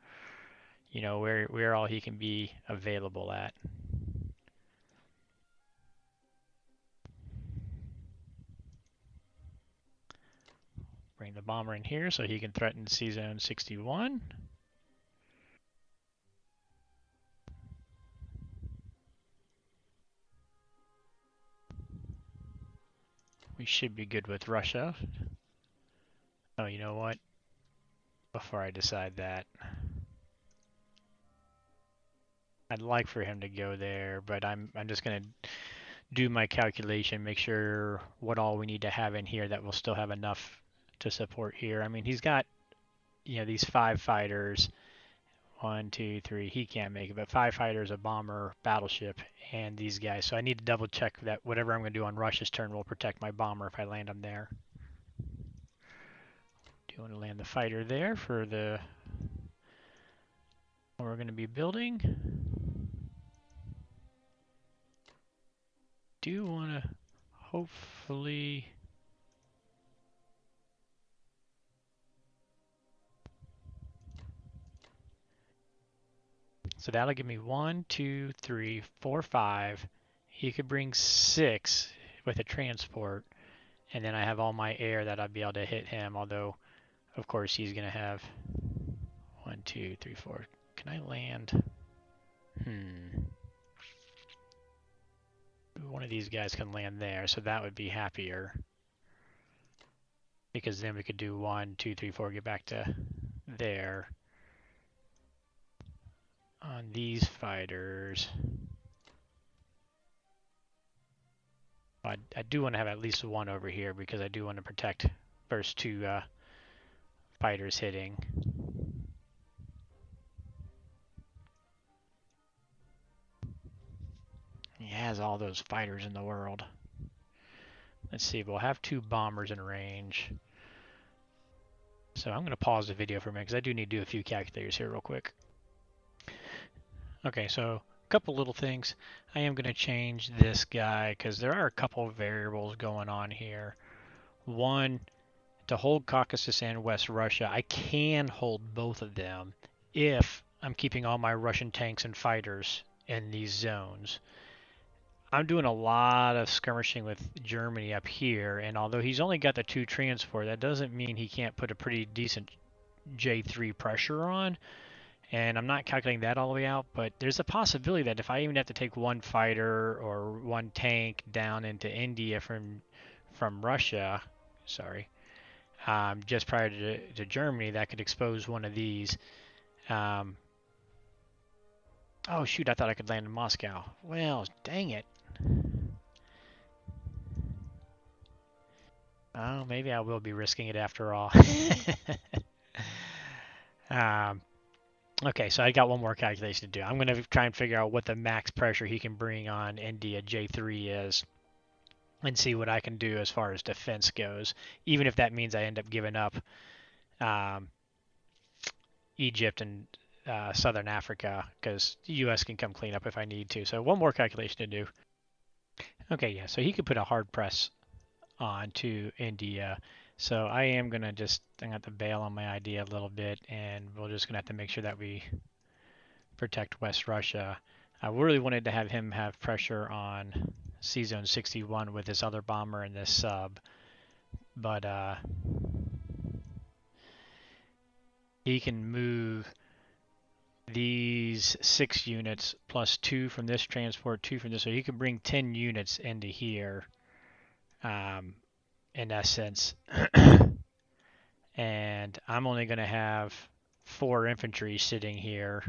Where all he can be available at. Bring the bomber in here so he can threaten C-Zone 61. We should be good with Russia. Oh, you know what? Before I decide that, I'd like for him to go there, but I'm just gonna do my calculation, make sure what all we need to have in here that we'll still have enough to support here. I mean, he's got these 5 fighters. 1, 2, 3. He can't make it, but 5 fighters, a bomber, battleship, and these guys. So I need to double check that whatever I'm going to do on Russia's turn will protect my bomber if I land him there. Do you want to land the fighter there for what we're going to be building? Do you want to hopefully... So that'll give me 1, 2, 3, 4, 5. He could bring 6 with a transport, and then I have all my air that I'd be able to hit him, although of course he's going to have 1, 2, 3, 4. Can I land? One of these guys can land there, so that would be happier. Because then we could do 1, 2, 3, 4, get back to there. On these fighters, I do want to have at least 1 over here because I do want to protect first 2 fighters hitting. He has all those fighters in the world. Let's see, we'll have 2 bombers in range. So I'm going to pause the video for a minute because I do need to do a few calculators here real quick. Okay, so couple little things. I am going to change this guy because there are a couple of variables going on here. One, to hold Caucasus and West Russia, I can hold both of them if I'm keeping all my Russian tanks and fighters in these zones. I'm doing a lot of skirmishing with Germany up here, and although he's only got the 2 transport, that doesn't mean he can't put a pretty decent J3 pressure on. And I'm not calculating that all the way out, but there's a possibility that if I even have to take 1 fighter or 1 tank down into India from Russia, sorry, just prior to Germany, that could expose one of these. Oh shoot, I thought I could land in Moscow. Well, dang it. Oh, maybe I will be risking it after all. um, okay, so I got one more calculation to do. I'm going to try and figure out what the max pressure he can bring on India J3 is and see what I can do as far as defense goes, even if that means I end up giving up um, Egypt and Southern Africa, because the U.S. can come clean up if I need to. So one more calculation to do. Okay, yeah, so he could put a hard press on to India. So I am going to just, I'm going to have to bail on my idea a little bit, and we're just going to have to make sure that we protect West Russia. I really wanted to have him have pressure on C-Zone 61 with this other bomber and this sub, but he can move these 6 units plus 2 from this transport, 2 from this, so he can bring 10 units into here, in essence. And I'm only going to have 4 infantry sitting here,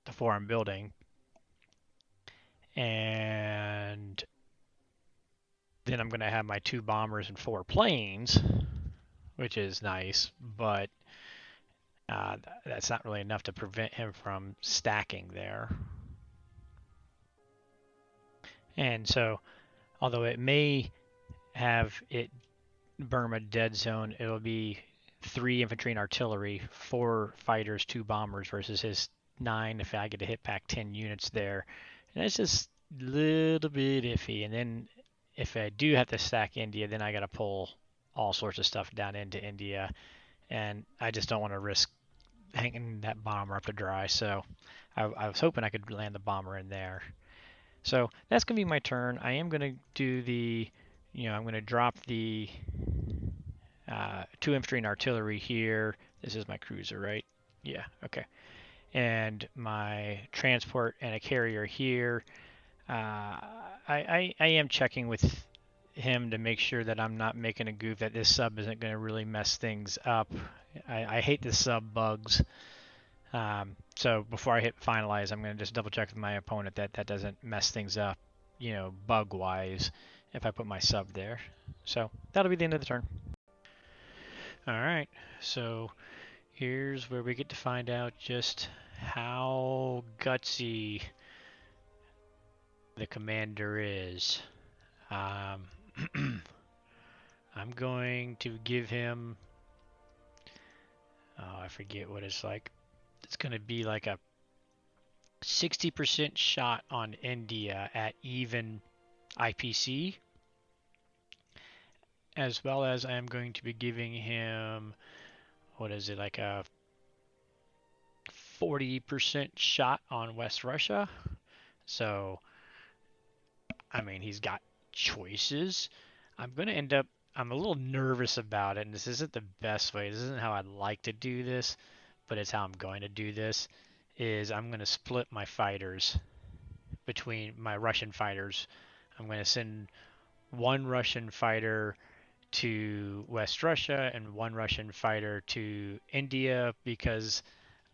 the 4 I'm building, and then I'm going to have my 2 bombers and 4 planes, which is nice, but that's not really enough to prevent him from stacking there. And so, although it may have it Burma dead zone, it'll be 3 infantry and artillery, 4 fighters, 2 bombers versus his 9 if I get to hit back 10 units there. And it's just a little bit iffy. And then if I do have to stack India, then I got to pull all sorts of stuff down into India. And I just don't want to risk hanging that bomber up to dry. So I was hoping I could land the bomber in there. So that's going to be my turn. I am going to do the, I'm going to drop the 2 infantry and artillery here. This is my cruiser, right? Yeah, okay. And my transport and a carrier here. I am checking with him to make sure that I'm not making a goof, that this sub isn't going to really mess things up. I hate the sub bugs. So before I hit finalize, I'm going to just double check with my opponent that that doesn't mess things up, bug-wise, if I put my sub there. So that'll be the end of the turn. All right, so here's where we get to find out just how gutsy the commander is. I'm going to give him, oh, I forget what it's like. It's going to be like a 60% shot on India at even IPC, as well as I am going to be giving him, what is it, like a 40% shot on West Russia. So, I mean, he's got choices. I'm going to end up, I'm a little nervous about it, and this isn't the best way. This isn't how I'd like to do this, but it's how I'm going to do this, is I'm going to split my fighters between my Russian fighters. I'm going to send 1 Russian fighter to West Russia and 1 Russian fighter to India, because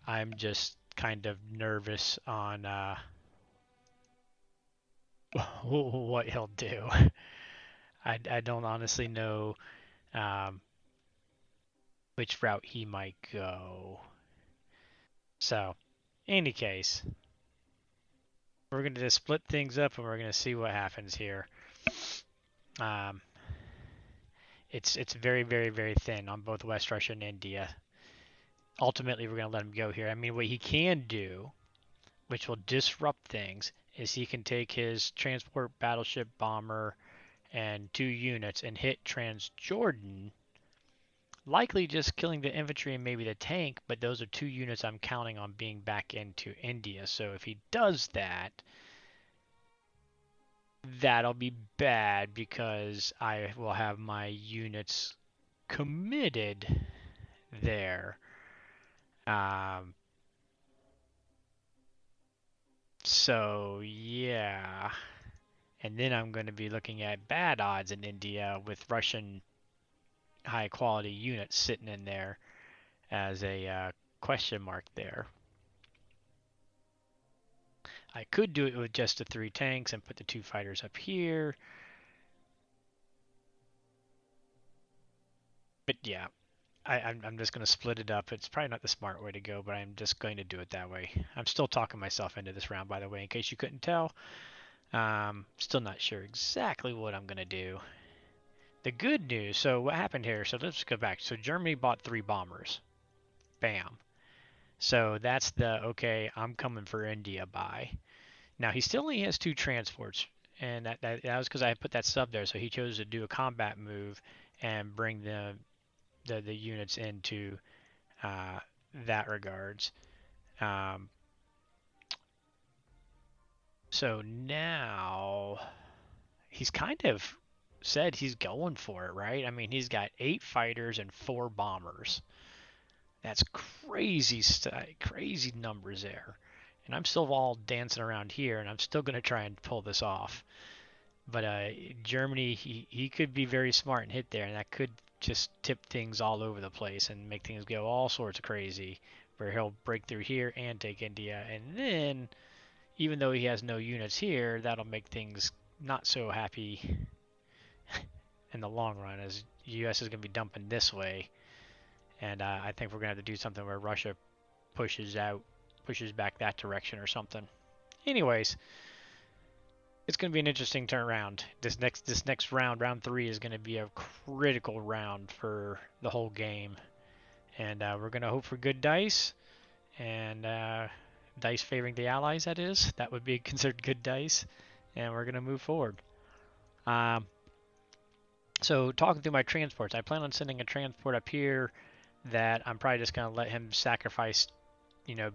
I'm just kind of nervous on what he'll do. I don't honestly know which route he might go. So, in any case, we're going to just split things up and we're going to see what happens here. It's very, very, very thin on both West Russia and India. Ultimately, we're going to let him go here. I mean, what he can do which will disrupt things, is he can take his transport battleship bomber and 2 units and hit Transjordan, likely just killing the infantry and maybe the tank, but those are 2 units I'm counting on being back into India. So if he does that, that'll be bad because I will have my units committed there. Um, so yeah, and then I'm going to be looking at bad odds in India with Russian high quality units sitting in there as a question mark there. I could do it with just the 3 tanks and put the 2 fighters up here. But yeah, I'm just going to split it up. It's probably not the smart way to go, but I'm just going to do it that way. I'm still talking myself into this round, by the way, in case you couldn't tell. Still not sure exactly what I'm going to do. The good news, so what happened here? So let's go back. So Germany bought 3 bombers. Bam. So that's the, okay, I'm coming for India buy. Now he still only has 2 transports, and that was because I put that sub there. So he chose to do a combat move and bring the units into uh, that regards. Um, so now he's kind of said he's going for it, right? I mean, he's got 8 fighters and 4 bombers. That's crazy, crazy numbers there. And I'm still all dancing around here, and I'm still going to try and pull this off. But Germany, he could be very smart and hit there, and that could just tip things all over the place and make things go all sorts of crazy, where he'll break through here and take India. And then, even though he has no units here, that'll make things not so happy in the long run, as U.S. is going to be dumping this way. And I think we're going to have to do something where Russia pushes back that direction or something. Anyways, it's going to be an interesting turnaround. This next round, round 3, is going to be a critical round for the whole game, and we're going to hope for good dice, and dice favoring the allies. That would be considered good dice, and we're going to move forward. Um, so talking through my transports, I plan on sending a transport up here that I'm probably just going to let him sacrifice,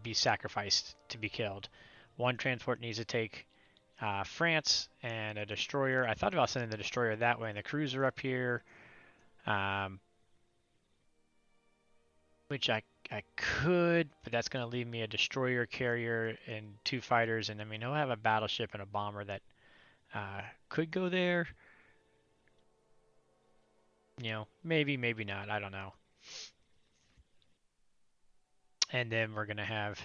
be sacrificed to be killed. One transport needs to take France and a destroyer. I thought about sending the destroyer that way and the cruiser up here, um, which I could, but that's going to leave me a destroyer carrier and 2 fighters, and I mean he'll have a battleship and a bomber that could go there. Maybe, maybe not. I don't know. And then we're going to have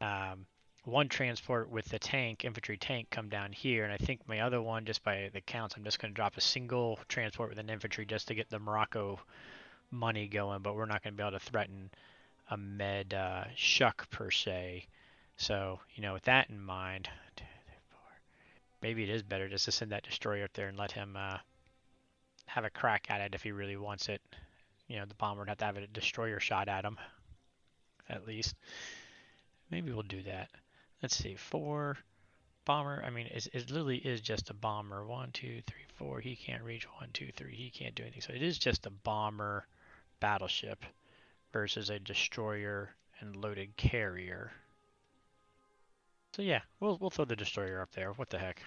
um, one transport with the infantry tank, come down here, and I think my other one, just by the counts, I'm just going to drop a single transport with an infantry just to get the Morocco money going, but we're not going to be able to threaten a med shuck per se. So, with that in mind, maybe it is better just to send that destroyer up there and let him have a crack at it if he really wants it. The bomber would have to have a destroyer shot at him, at least. Maybe we'll do that. Let's see, 4 bomber. I mean, it literally is just a bomber. 1, 2, 3, 4. He can't reach 1, 2, 3. He can't do anything. So it is just a bomber battleship versus a destroyer and loaded carrier. So yeah, we'll throw the destroyer up there. What the heck?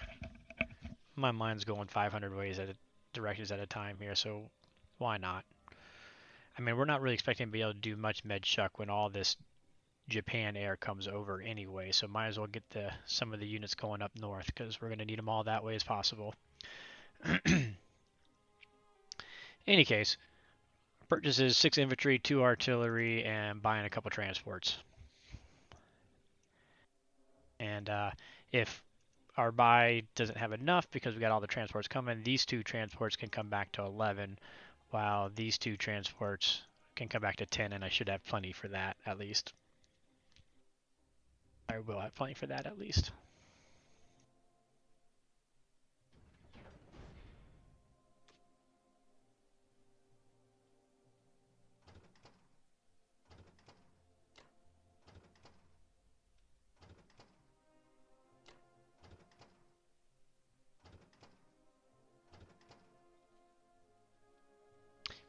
My mind's going 500 ways directions at a time here, so why not? I mean, we're not really expecting to be able to do much med shuck when all this Japan air comes over anyway, so might as well get some of the units going up north because we're going to need them all that way as possible. Any case, purchases 6 infantry, 2 artillery, and buying a couple transports. And if our buy doesn't have enough because we got all the transports coming, these 2 transports can come back to 11, while these 2 transports can come back to 10, and I should have plenty for that at least. I will have plenty for that at least.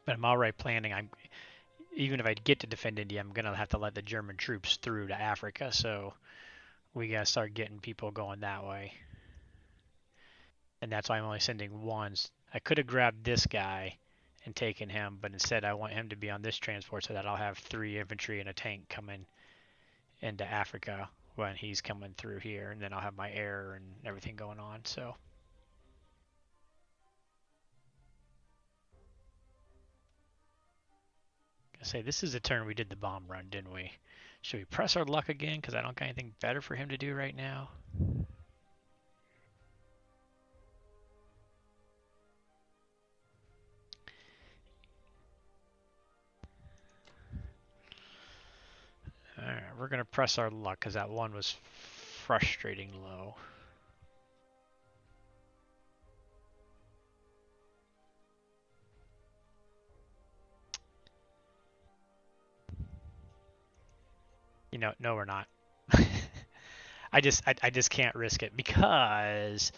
But I'm already planning. Even if I get to defend India, I'm gonna have to let the German troops through to Africa. So we gotta start getting people going that way. And that's why I'm only sending ones. I could have grabbed this guy and taken him, but instead I want him to be on this transport so that I'll have 3 infantry and a tank coming into Africa when he's coming through here, and then I'll have my air and everything going on. So I say this is the turn we did the bomb run, didn't we? Should we press our luck again? Because I don't got anything better for him to do right now. Alright, we're going to press our luck because that one was frustrating low. You know, no, we're not. I just can't risk it because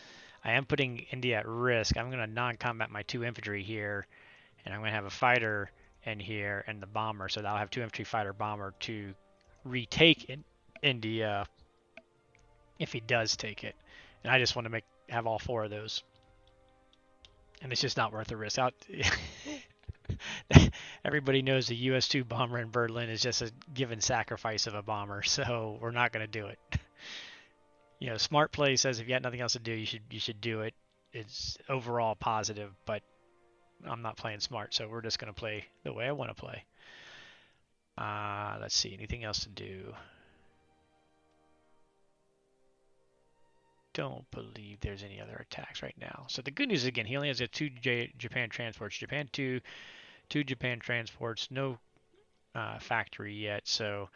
I am putting India at risk. I'm going to non-combat my 2 infantry here, and I'm going to have a fighter in here and the bomber, so I'll have 2 infantry, fighter, bomber to retake India if he does take it. And I just want to have all 4 of those, and it's just not worth the risk. Everybody knows the US-2 bomber in Berlin is just a given sacrifice of a bomber, so we're not going to do it. You know, smart play says if you got nothing else to do, you should do it. It's overall positive, but I'm not playing smart, so we're just going to play the way I want to play. Let's see, anything else to do? Don't believe there's any other attacks right now. So the good news is, again, he only has a 2 Japan transports. Japan 2 Japan transports, no factory yet, so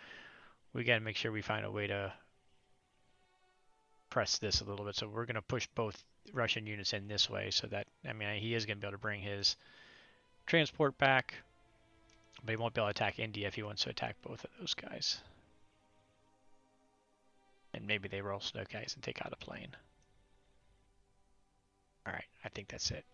we got to make sure we find a way to press this a little bit. So we're going to push both Russian units in this way so that, I mean, he is going to be able to bring his transport back, but he won't be able to attack India if he wants to attack both of those guys. And maybe they roll snow guys and take out a plane. All right, I think that's it.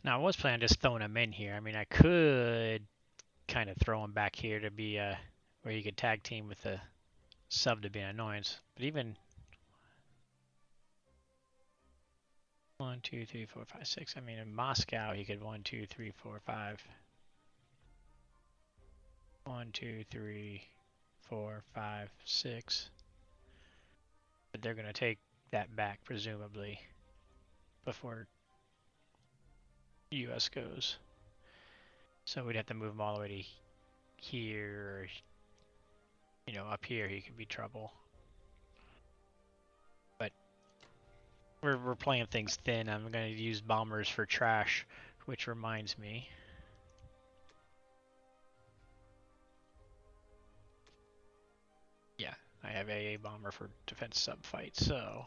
Now I was planning on just throwing him in here. I mean, I could kind of throw him back here to be where you could tag team with the sub to be an annoyance. But even 1, 2, 3, 4, 5, 6. I mean, in Moscow he could 1, 2, 3, 4, 5. 1, 2, 3, 4, 5, 6. But they're gonna take that back presumably before US goes. So we'd have to move him all the way to here. You know, up here he could be trouble. But we're playing things thin. I'm gonna use bombers for trash, which reminds me. 5 AA bomber for defense sub fight. So,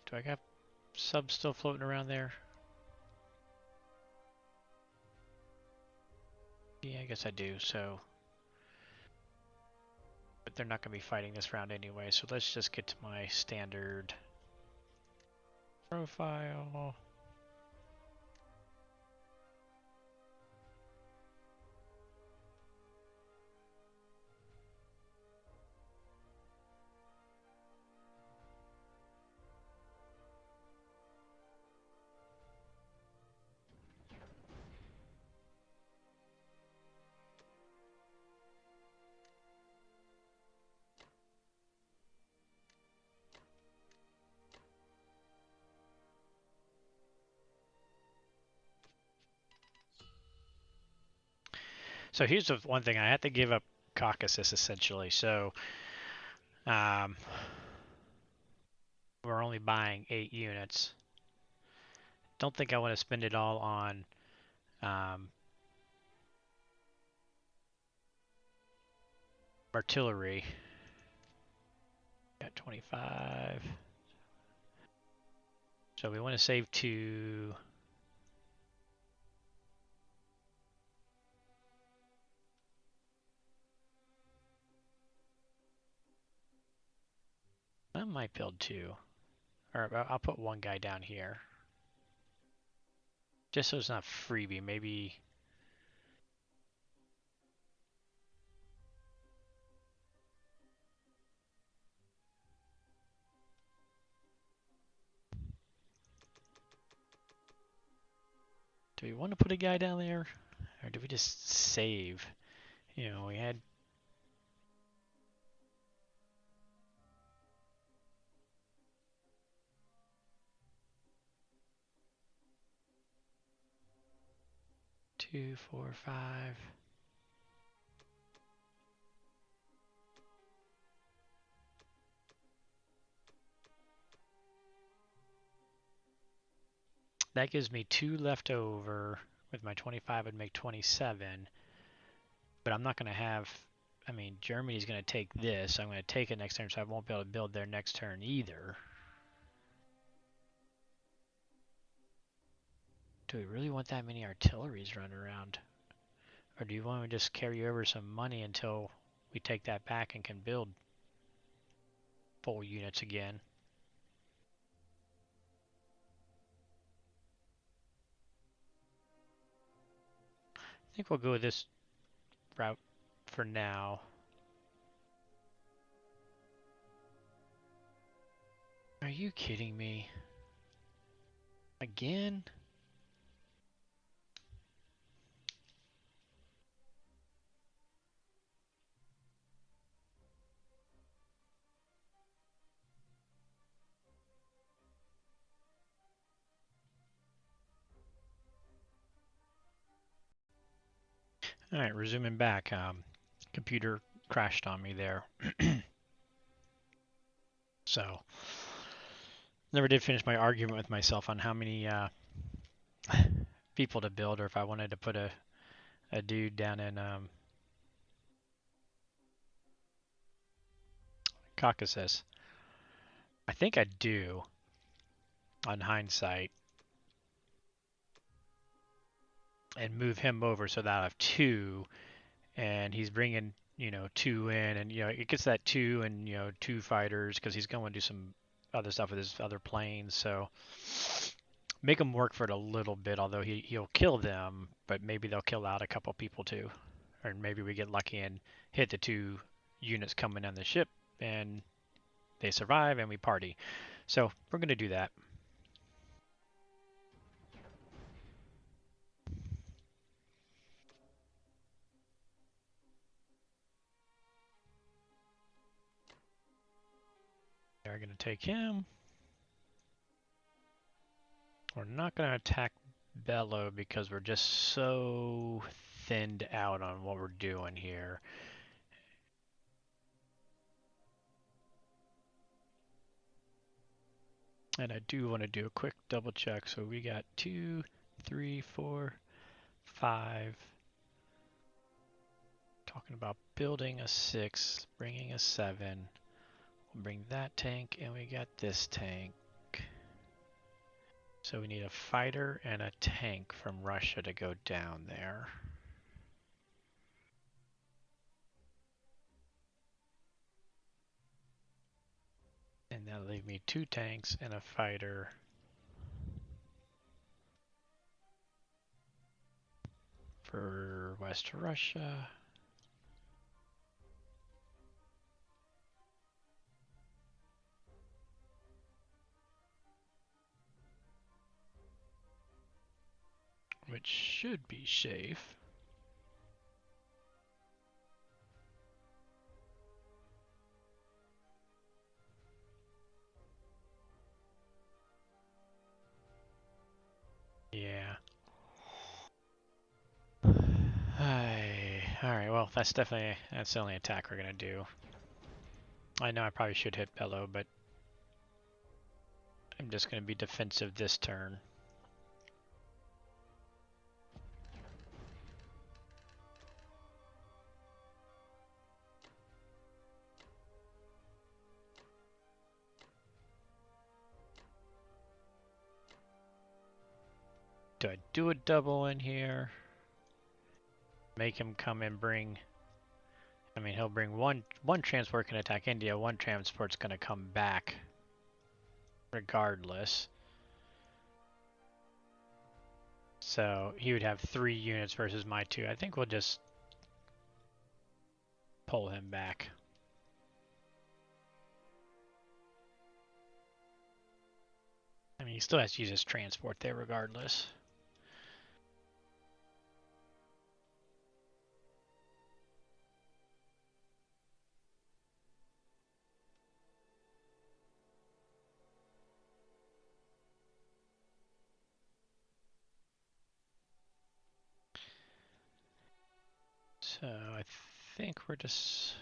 do I have subs still floating around there? Yeah, I guess I do. So, but they're not going to be fighting this round anyway. So let's just get to my standard profile. So here's the one thing I have to give up Caucasus essentially. So um, we're only buying 8 units. Don't think I want to spend it all on artillery. Got 25. So we want to save 2. I might build 2. Or I'll put 1 guy down here. Just so it's not freebie. Maybe. Do we want to put a guy down there? Or do we just save? You know, we had. Two, four, five. That gives me 2 left over. With my 25, I'd make 27. But I'm not going to have. I mean, Germany's going to take this. I'm going to take it next turn, so I won't be able to build their next turn either. Do we really want that many artilleries running around? Or do you want to just carry over some money until we take that back and can build full units again? I think we'll go with this route for now. Are you kidding me? Again? Alright, resuming back. Computer crashed on me there. So, never did finish my argument with myself on how many people to build, or if I wanted to put a dude down in Caucasus. I think I do, on hindsight, and move him over so that I have 2, and he's bringing 2 in, and it gets that 2 and 2 fighters because he's going to do some other stuff with his other planes. So make him work for it a little bit, although he'll kill them, but maybe they'll kill out a couple people too, or maybe we get lucky and hit the 2 units coming on the ship and they survive and we party. So we're going to do that. They're going to take him. We're not going to attack Bello because we're just so thinned out on what we're doing here. And I do want to do a quick double check. So we got 2, 3, 4, 5 Talking about building a 6, bringing a 7. We'll bring that tank, and we got this tank. So we need a fighter and a tank from Russia to go down there. And that'll leave me 2 tanks and a fighter for West Russia. Which should be safe. Yeah. Alright, well, that's the only attack we're gonna do. I know I probably should hit Bellow, but I'm just gonna be defensive this turn. Do I do a double in here? Make him come and bring... I mean, he'll bring one transport can attack India, one transport's gonna come back regardless. So he would have 3 units versus my 2. I think we'll just pull him back. I mean, he still has to use his transport there regardless. So I think we're just...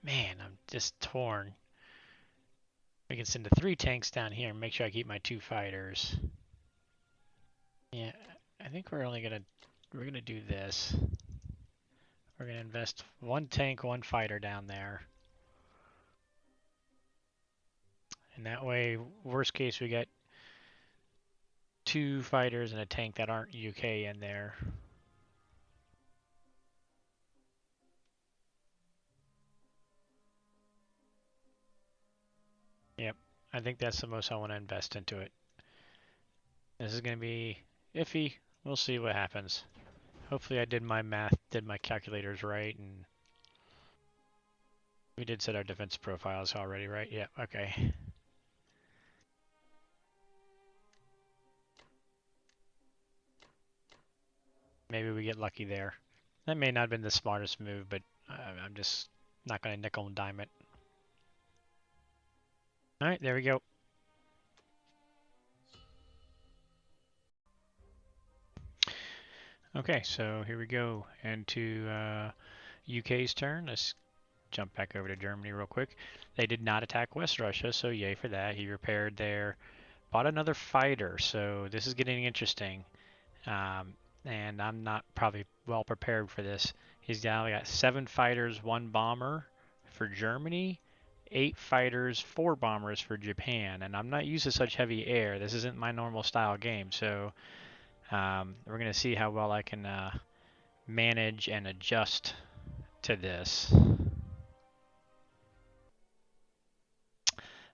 Man, I'm just torn. We can send the 3 tanks down here and make sure I keep my 2 fighters. Yeah, I think we're gonna do this. We're gonna invest 1 tank, 1 fighter down there. And that way, worst case, we get 2 fighters and a tank that aren't UK in there. Yep, I think that's the most I want to invest into it. This is going to be iffy. We'll see what happens. Hopefully I did my math, did my calculators right, and we did set our defense profiles already, right? Yeah, okay. Maybe we get lucky there. That may not have been the smartest move, but I'm just not going to nickel and dime it. All right, there we go. Okay, so here we go. And to UK's turn. Let's jump back over to Germany real quick. They did not attack West Russia, so yay for that. He repaired their... Bought another fighter, so this is getting interesting. And I'm not probably well prepared for this. He's now got 7 fighters, 1 bomber for Germany, 8 fighters, 4 bombers for Japan. And I'm not used to such heavy air. This isn't my normal style game, so we're going to see how well I can manage and adjust to this.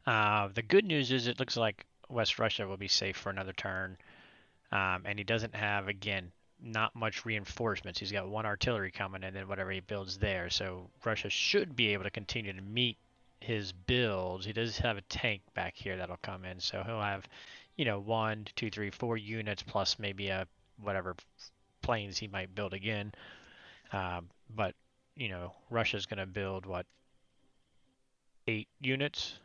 The good news is it looks like West Russia will be safe for another turn. And he doesn't have, again, not much reinforcements. He's got 1 artillery coming and then whatever he builds there. So Russia should be able to continue to meet his builds. He does have a tank back here that'll come in. So he'll have, 1, 2, 3, 4 units plus maybe a whatever planes he might build again. But, Russia's going to build, 8 units?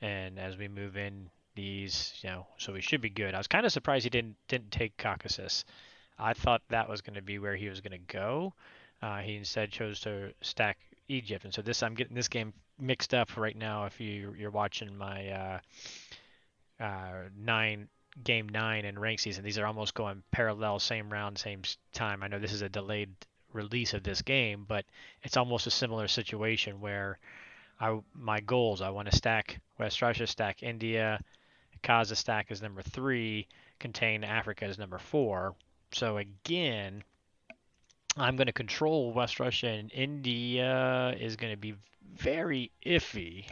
And as we move in these, so we should be good. I was kind of surprised he didn't take Caucasus. I thought that was going to be where he was going to go. He instead chose to stack Egypt, and so I'm getting this game mixed up right now. If you're watching my nine game 9 and rank season, these are almost going parallel, same round, same time. I know this is a delayed release of this game, but it's almost a similar situation where my goals, I want to stack West Russia, stack India, Kazakhstan is number 3, contain Africa is number 4. So again, I'm going to control West Russia, and India is going to be very iffy.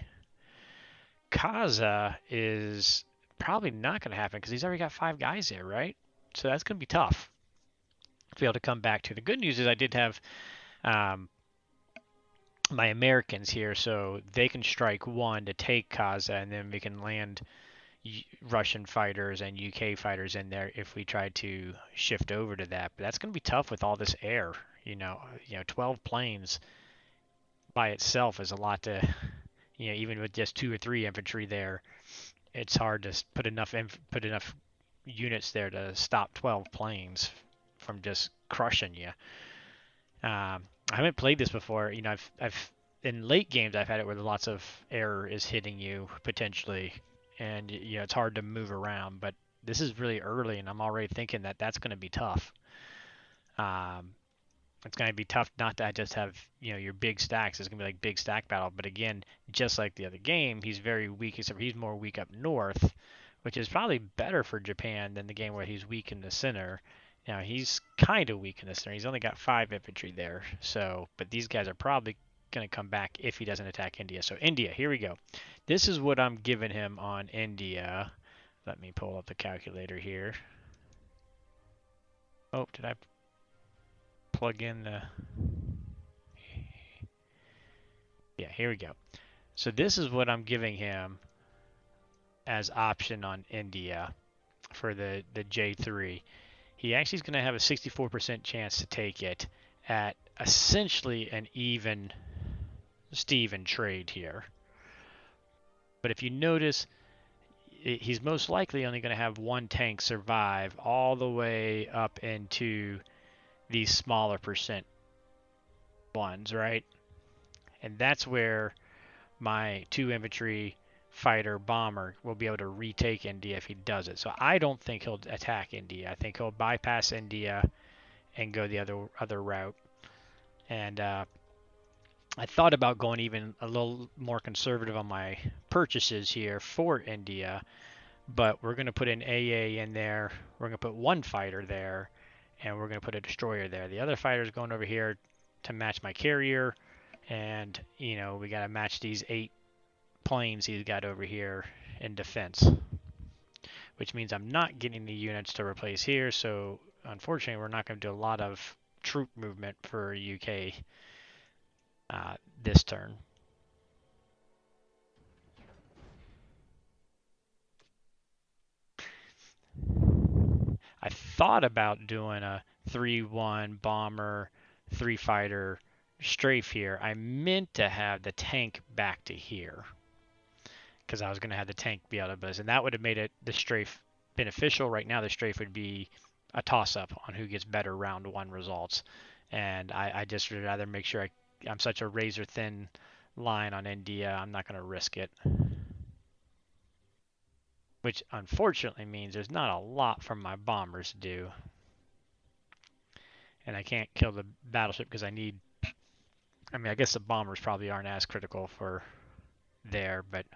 Kaza is probably not going to happen because he's already got 5 guys here, right? So that's going to be tough to be able to come back to. The good news is I did have um, my Americans here, so they can strike 1 to take Kaza, and then we can land Russian fighters and UK fighters in there if we try to shift over to that. But that's going to be tough with all this air. 12 planes by itself is a lot to, even with just 2 or 3 infantry there, it's hard to put enough units there to stop 12 planes from just crushing you. I haven't played this before. I've in late games I've had it where lots of air is hitting you potentially, and it's hard to move around. But this is really early, and I'm already thinking that that's going to be tough. It's going to be tough not to just have your big stacks. It's going to be like big stack battle. But again, just like the other game, he's very weak. Except he's more weak up north, which is probably better for Japan than the game where he's weak in the center. Now he's kind of weak in the center. He's only got 5 infantry there. So, but these guys are probably going to come back if he doesn't attack India. So India, here we go. This is what I'm giving him on India. Let me pull up the calculator here. Oh, did I plug in the... Yeah, here we go. So this is what I'm giving him as option on India for the J3. He actually is going to have a 64% chance to take it at essentially an even Steven trade here. But if you notice, he's most likely only going to have 1 tank survive all the way up into these smaller percent ones, right? And that's where my 2 infantry fighter bomber will be able to retake India if he does it. So I don't think he'll attack India. I think he'll bypass India and go the other route. And I thought about going even a little more conservative on my purchases here for India, but we're going to put an AA in there. We're going to put 1 fighter there, and we're going to put a destroyer there. The other fighter is going over here to match my carrier, and we got to match these 8 planes he's got over here in defense, which means I'm not getting the units to replace here. So unfortunately, we're not going to do a lot of troop movement for UK this turn. I thought about doing a 3-1 bomber, 3 fighter strafe here. I meant to have the tank back to here because I was going to have the tank be out of buzz, and that would have made it the strafe beneficial. Right now, the strafe would be a toss-up on who gets better round 1 results, and I just would rather make sure I'm such a razor-thin line on India. I'm not going to risk it, which unfortunately means there's not a lot for my bombers to do, and I can't kill the battleship because I guess the bombers probably aren't as critical for there, but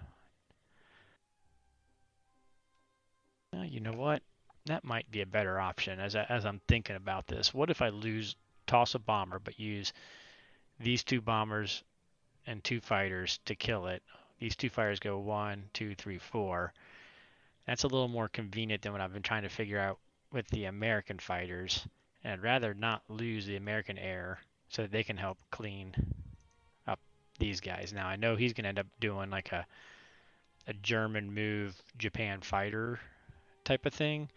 you know what? That might be a better option as I'm thinking about this. What if I toss a bomber, but use these 2 bombers and 2 fighters to kill it? These 2 fighters go 1, 2, 3, 4. That's a little more convenient than what I've been trying to figure out with the American fighters. And I'd rather not lose the American air so that they can help clean up these guys. Now, I know he's going to end up doing like a German move Japan fighter type of thing.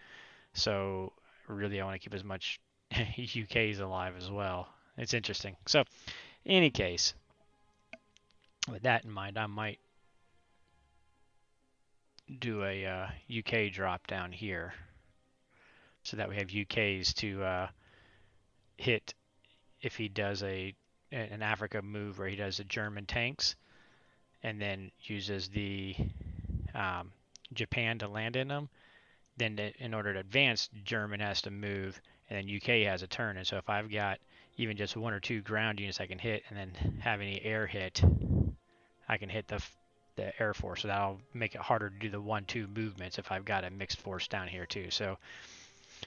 So really I want to keep as much UKs alive as well. It's interesting. So in any case, with that in mind, I might do a UK drop down here. so that we have UKs to hit if he does an Africa move where he does the German tanks and then uses the Japan to land in them. Then in order to advance, German has to move, and then UK has a turn. And so if I've got even just one or two ground units I can hit, and then have any air hit, I can hit the Air Force. So that'll make it harder to do the 1-2 movements if I've got a mixed force down here too. So,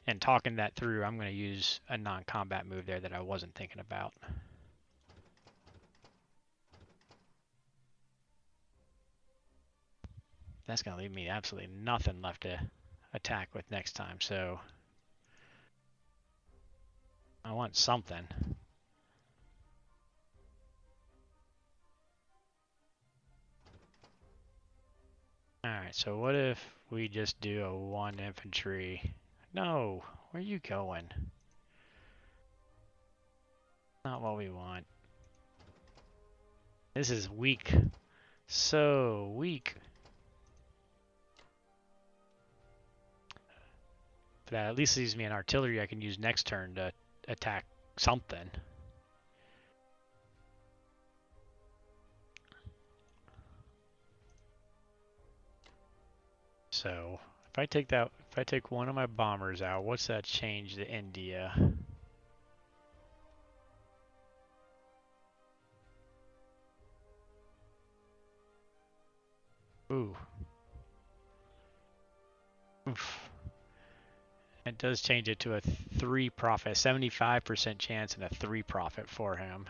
and talking that through, I'm going to use a non-combat move there that I wasn't thinking about. That's going to leave me absolutely nothing left to attack with next time. So I want something. Alright, so what if we just do a 1 infantry? No, where are you going? Not what we want. This is weak. So weak. But that at least leaves me an artillery I can use next turn to attack something. So if I take one of my bombers out, what's that change to India? Ooh. Oof. It does change it to a 3 profit, 75% chance and a 3 profit for him.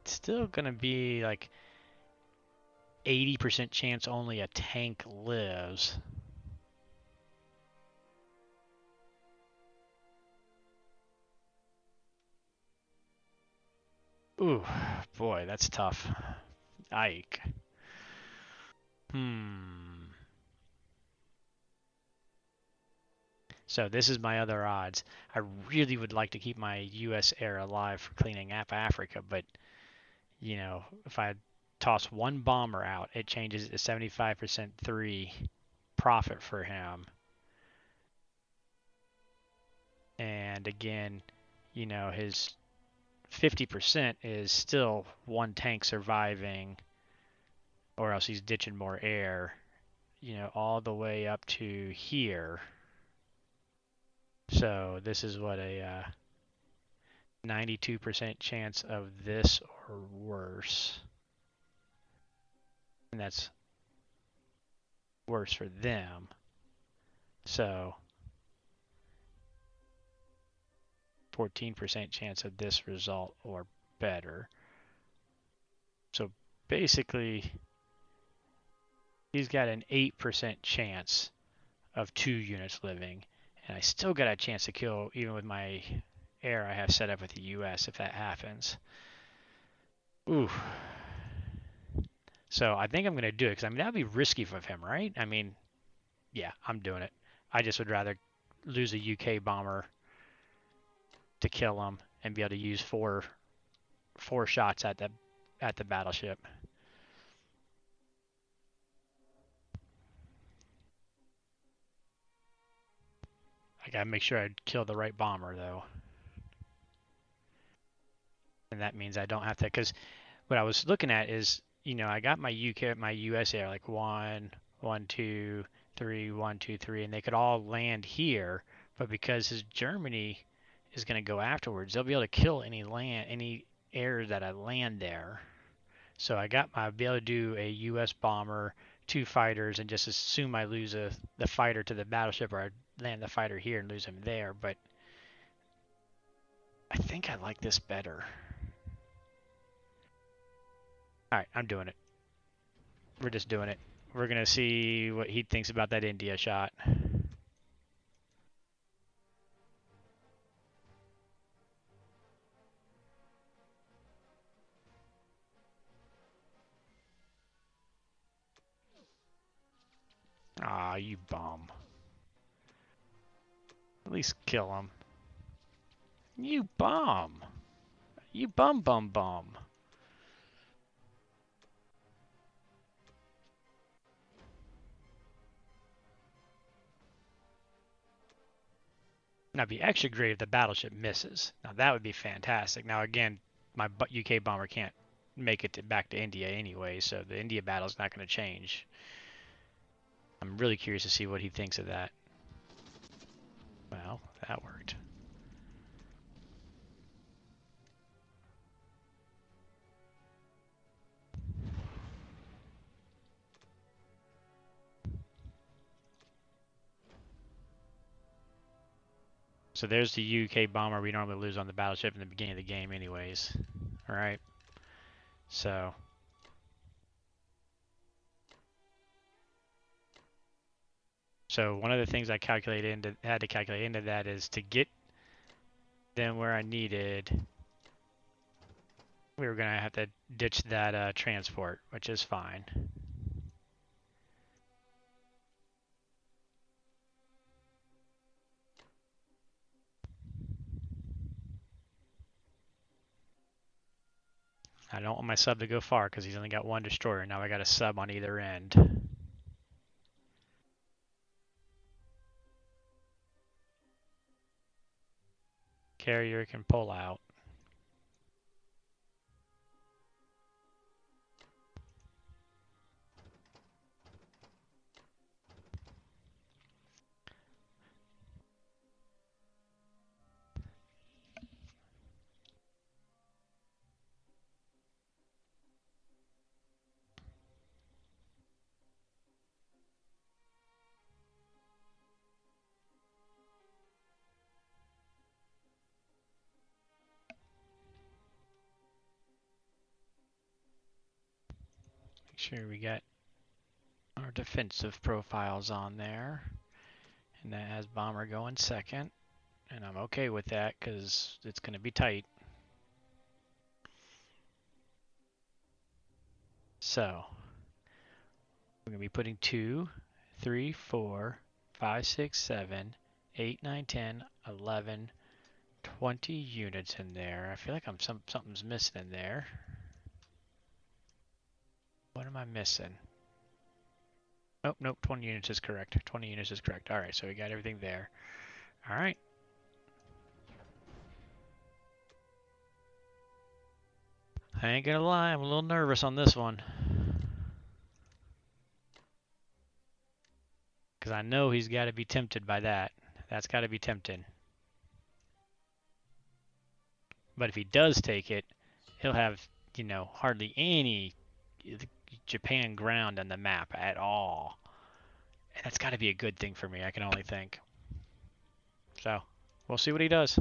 It's still gonna be like 80% chance only a tank lives. Ooh, boy, that's tough. Ike. So this is my other odds. I really would like to keep my U.S. air alive for cleaning up Africa, but, you know, if I toss one bomber out, it changes it to 75% 3 profit for him. And again, you know, his 50% is still one tank surviving, or else he's ditching more air, you know, all the way up to here. So this is what a 92% chance of this or worse. And that's worse for them. So 14% chance of this result or better. So basically, he's got an 8% chance of 2 units living. And I still got a chance to kill even with my air I have set up with the US if that happens. Ooh. So I think I'm going to do it because I mean that would be risky for him, right? I mean, yeah, I'm doing it. I just would rather lose a UK bomber to kill him and be able to use four shots at the battleship. I gotta make sure I kill the right bomber though, and that means I don't have to. Because what I was looking at is, you know, I got my US air like 1, 1, 2, 3, 1, 2, 3, and they could all land here, but because his Germany is gonna go afterwards, they'll be able to kill any air that I land there. So I'll be able to do a U.S. bomber, 2 fighters, and just assume I lose the fighter to the battleship, or I land the fighter here and lose him there. But I think I like this better. All right, I'm doing it. We're just doing it. We're gonna see what he thinks about that India shot. Ah, you bum. At least kill him. You bum. You bum bum bum. Now, it'd be extra great if the battleship misses. Now, that would be fantastic. Now, again, my UK bomber can't make it back to India anyway, so the India battle's not going to change. I'm really curious to see what he thinks of that. Well, that worked. So there's the UK bomber we normally lose on the battleship in the beginning of the game anyways. Alright. So one of the things I had to calculate into that is to get them where I needed, we were going to have to ditch that transport, which is fine. I don't want my sub to go far because he's only got one destroyer. Now I got a sub on either end. Carrier can pull out. Make sure we got our defensive profiles on there. And that has bomber going second. And I'm okay with that because it's going to be tight. So we're going to be putting 2, 3, 4, 5, 6, 7, 8, 9, 10, 11, 20 units in there. I feel like something's missing in there. What am I missing? Oh, nope, 20 units is correct. 20 units is correct. All right, so we got everything there. All right. I ain't gonna lie, I'm a little nervous on this one. Because I know he's got to be tempted by that. That's got to be tempting. But if he does take it, he'll have, hardly any Japan ground on the map at all. And that's got to be a good thing for me, I can only think. So, we'll see what he does.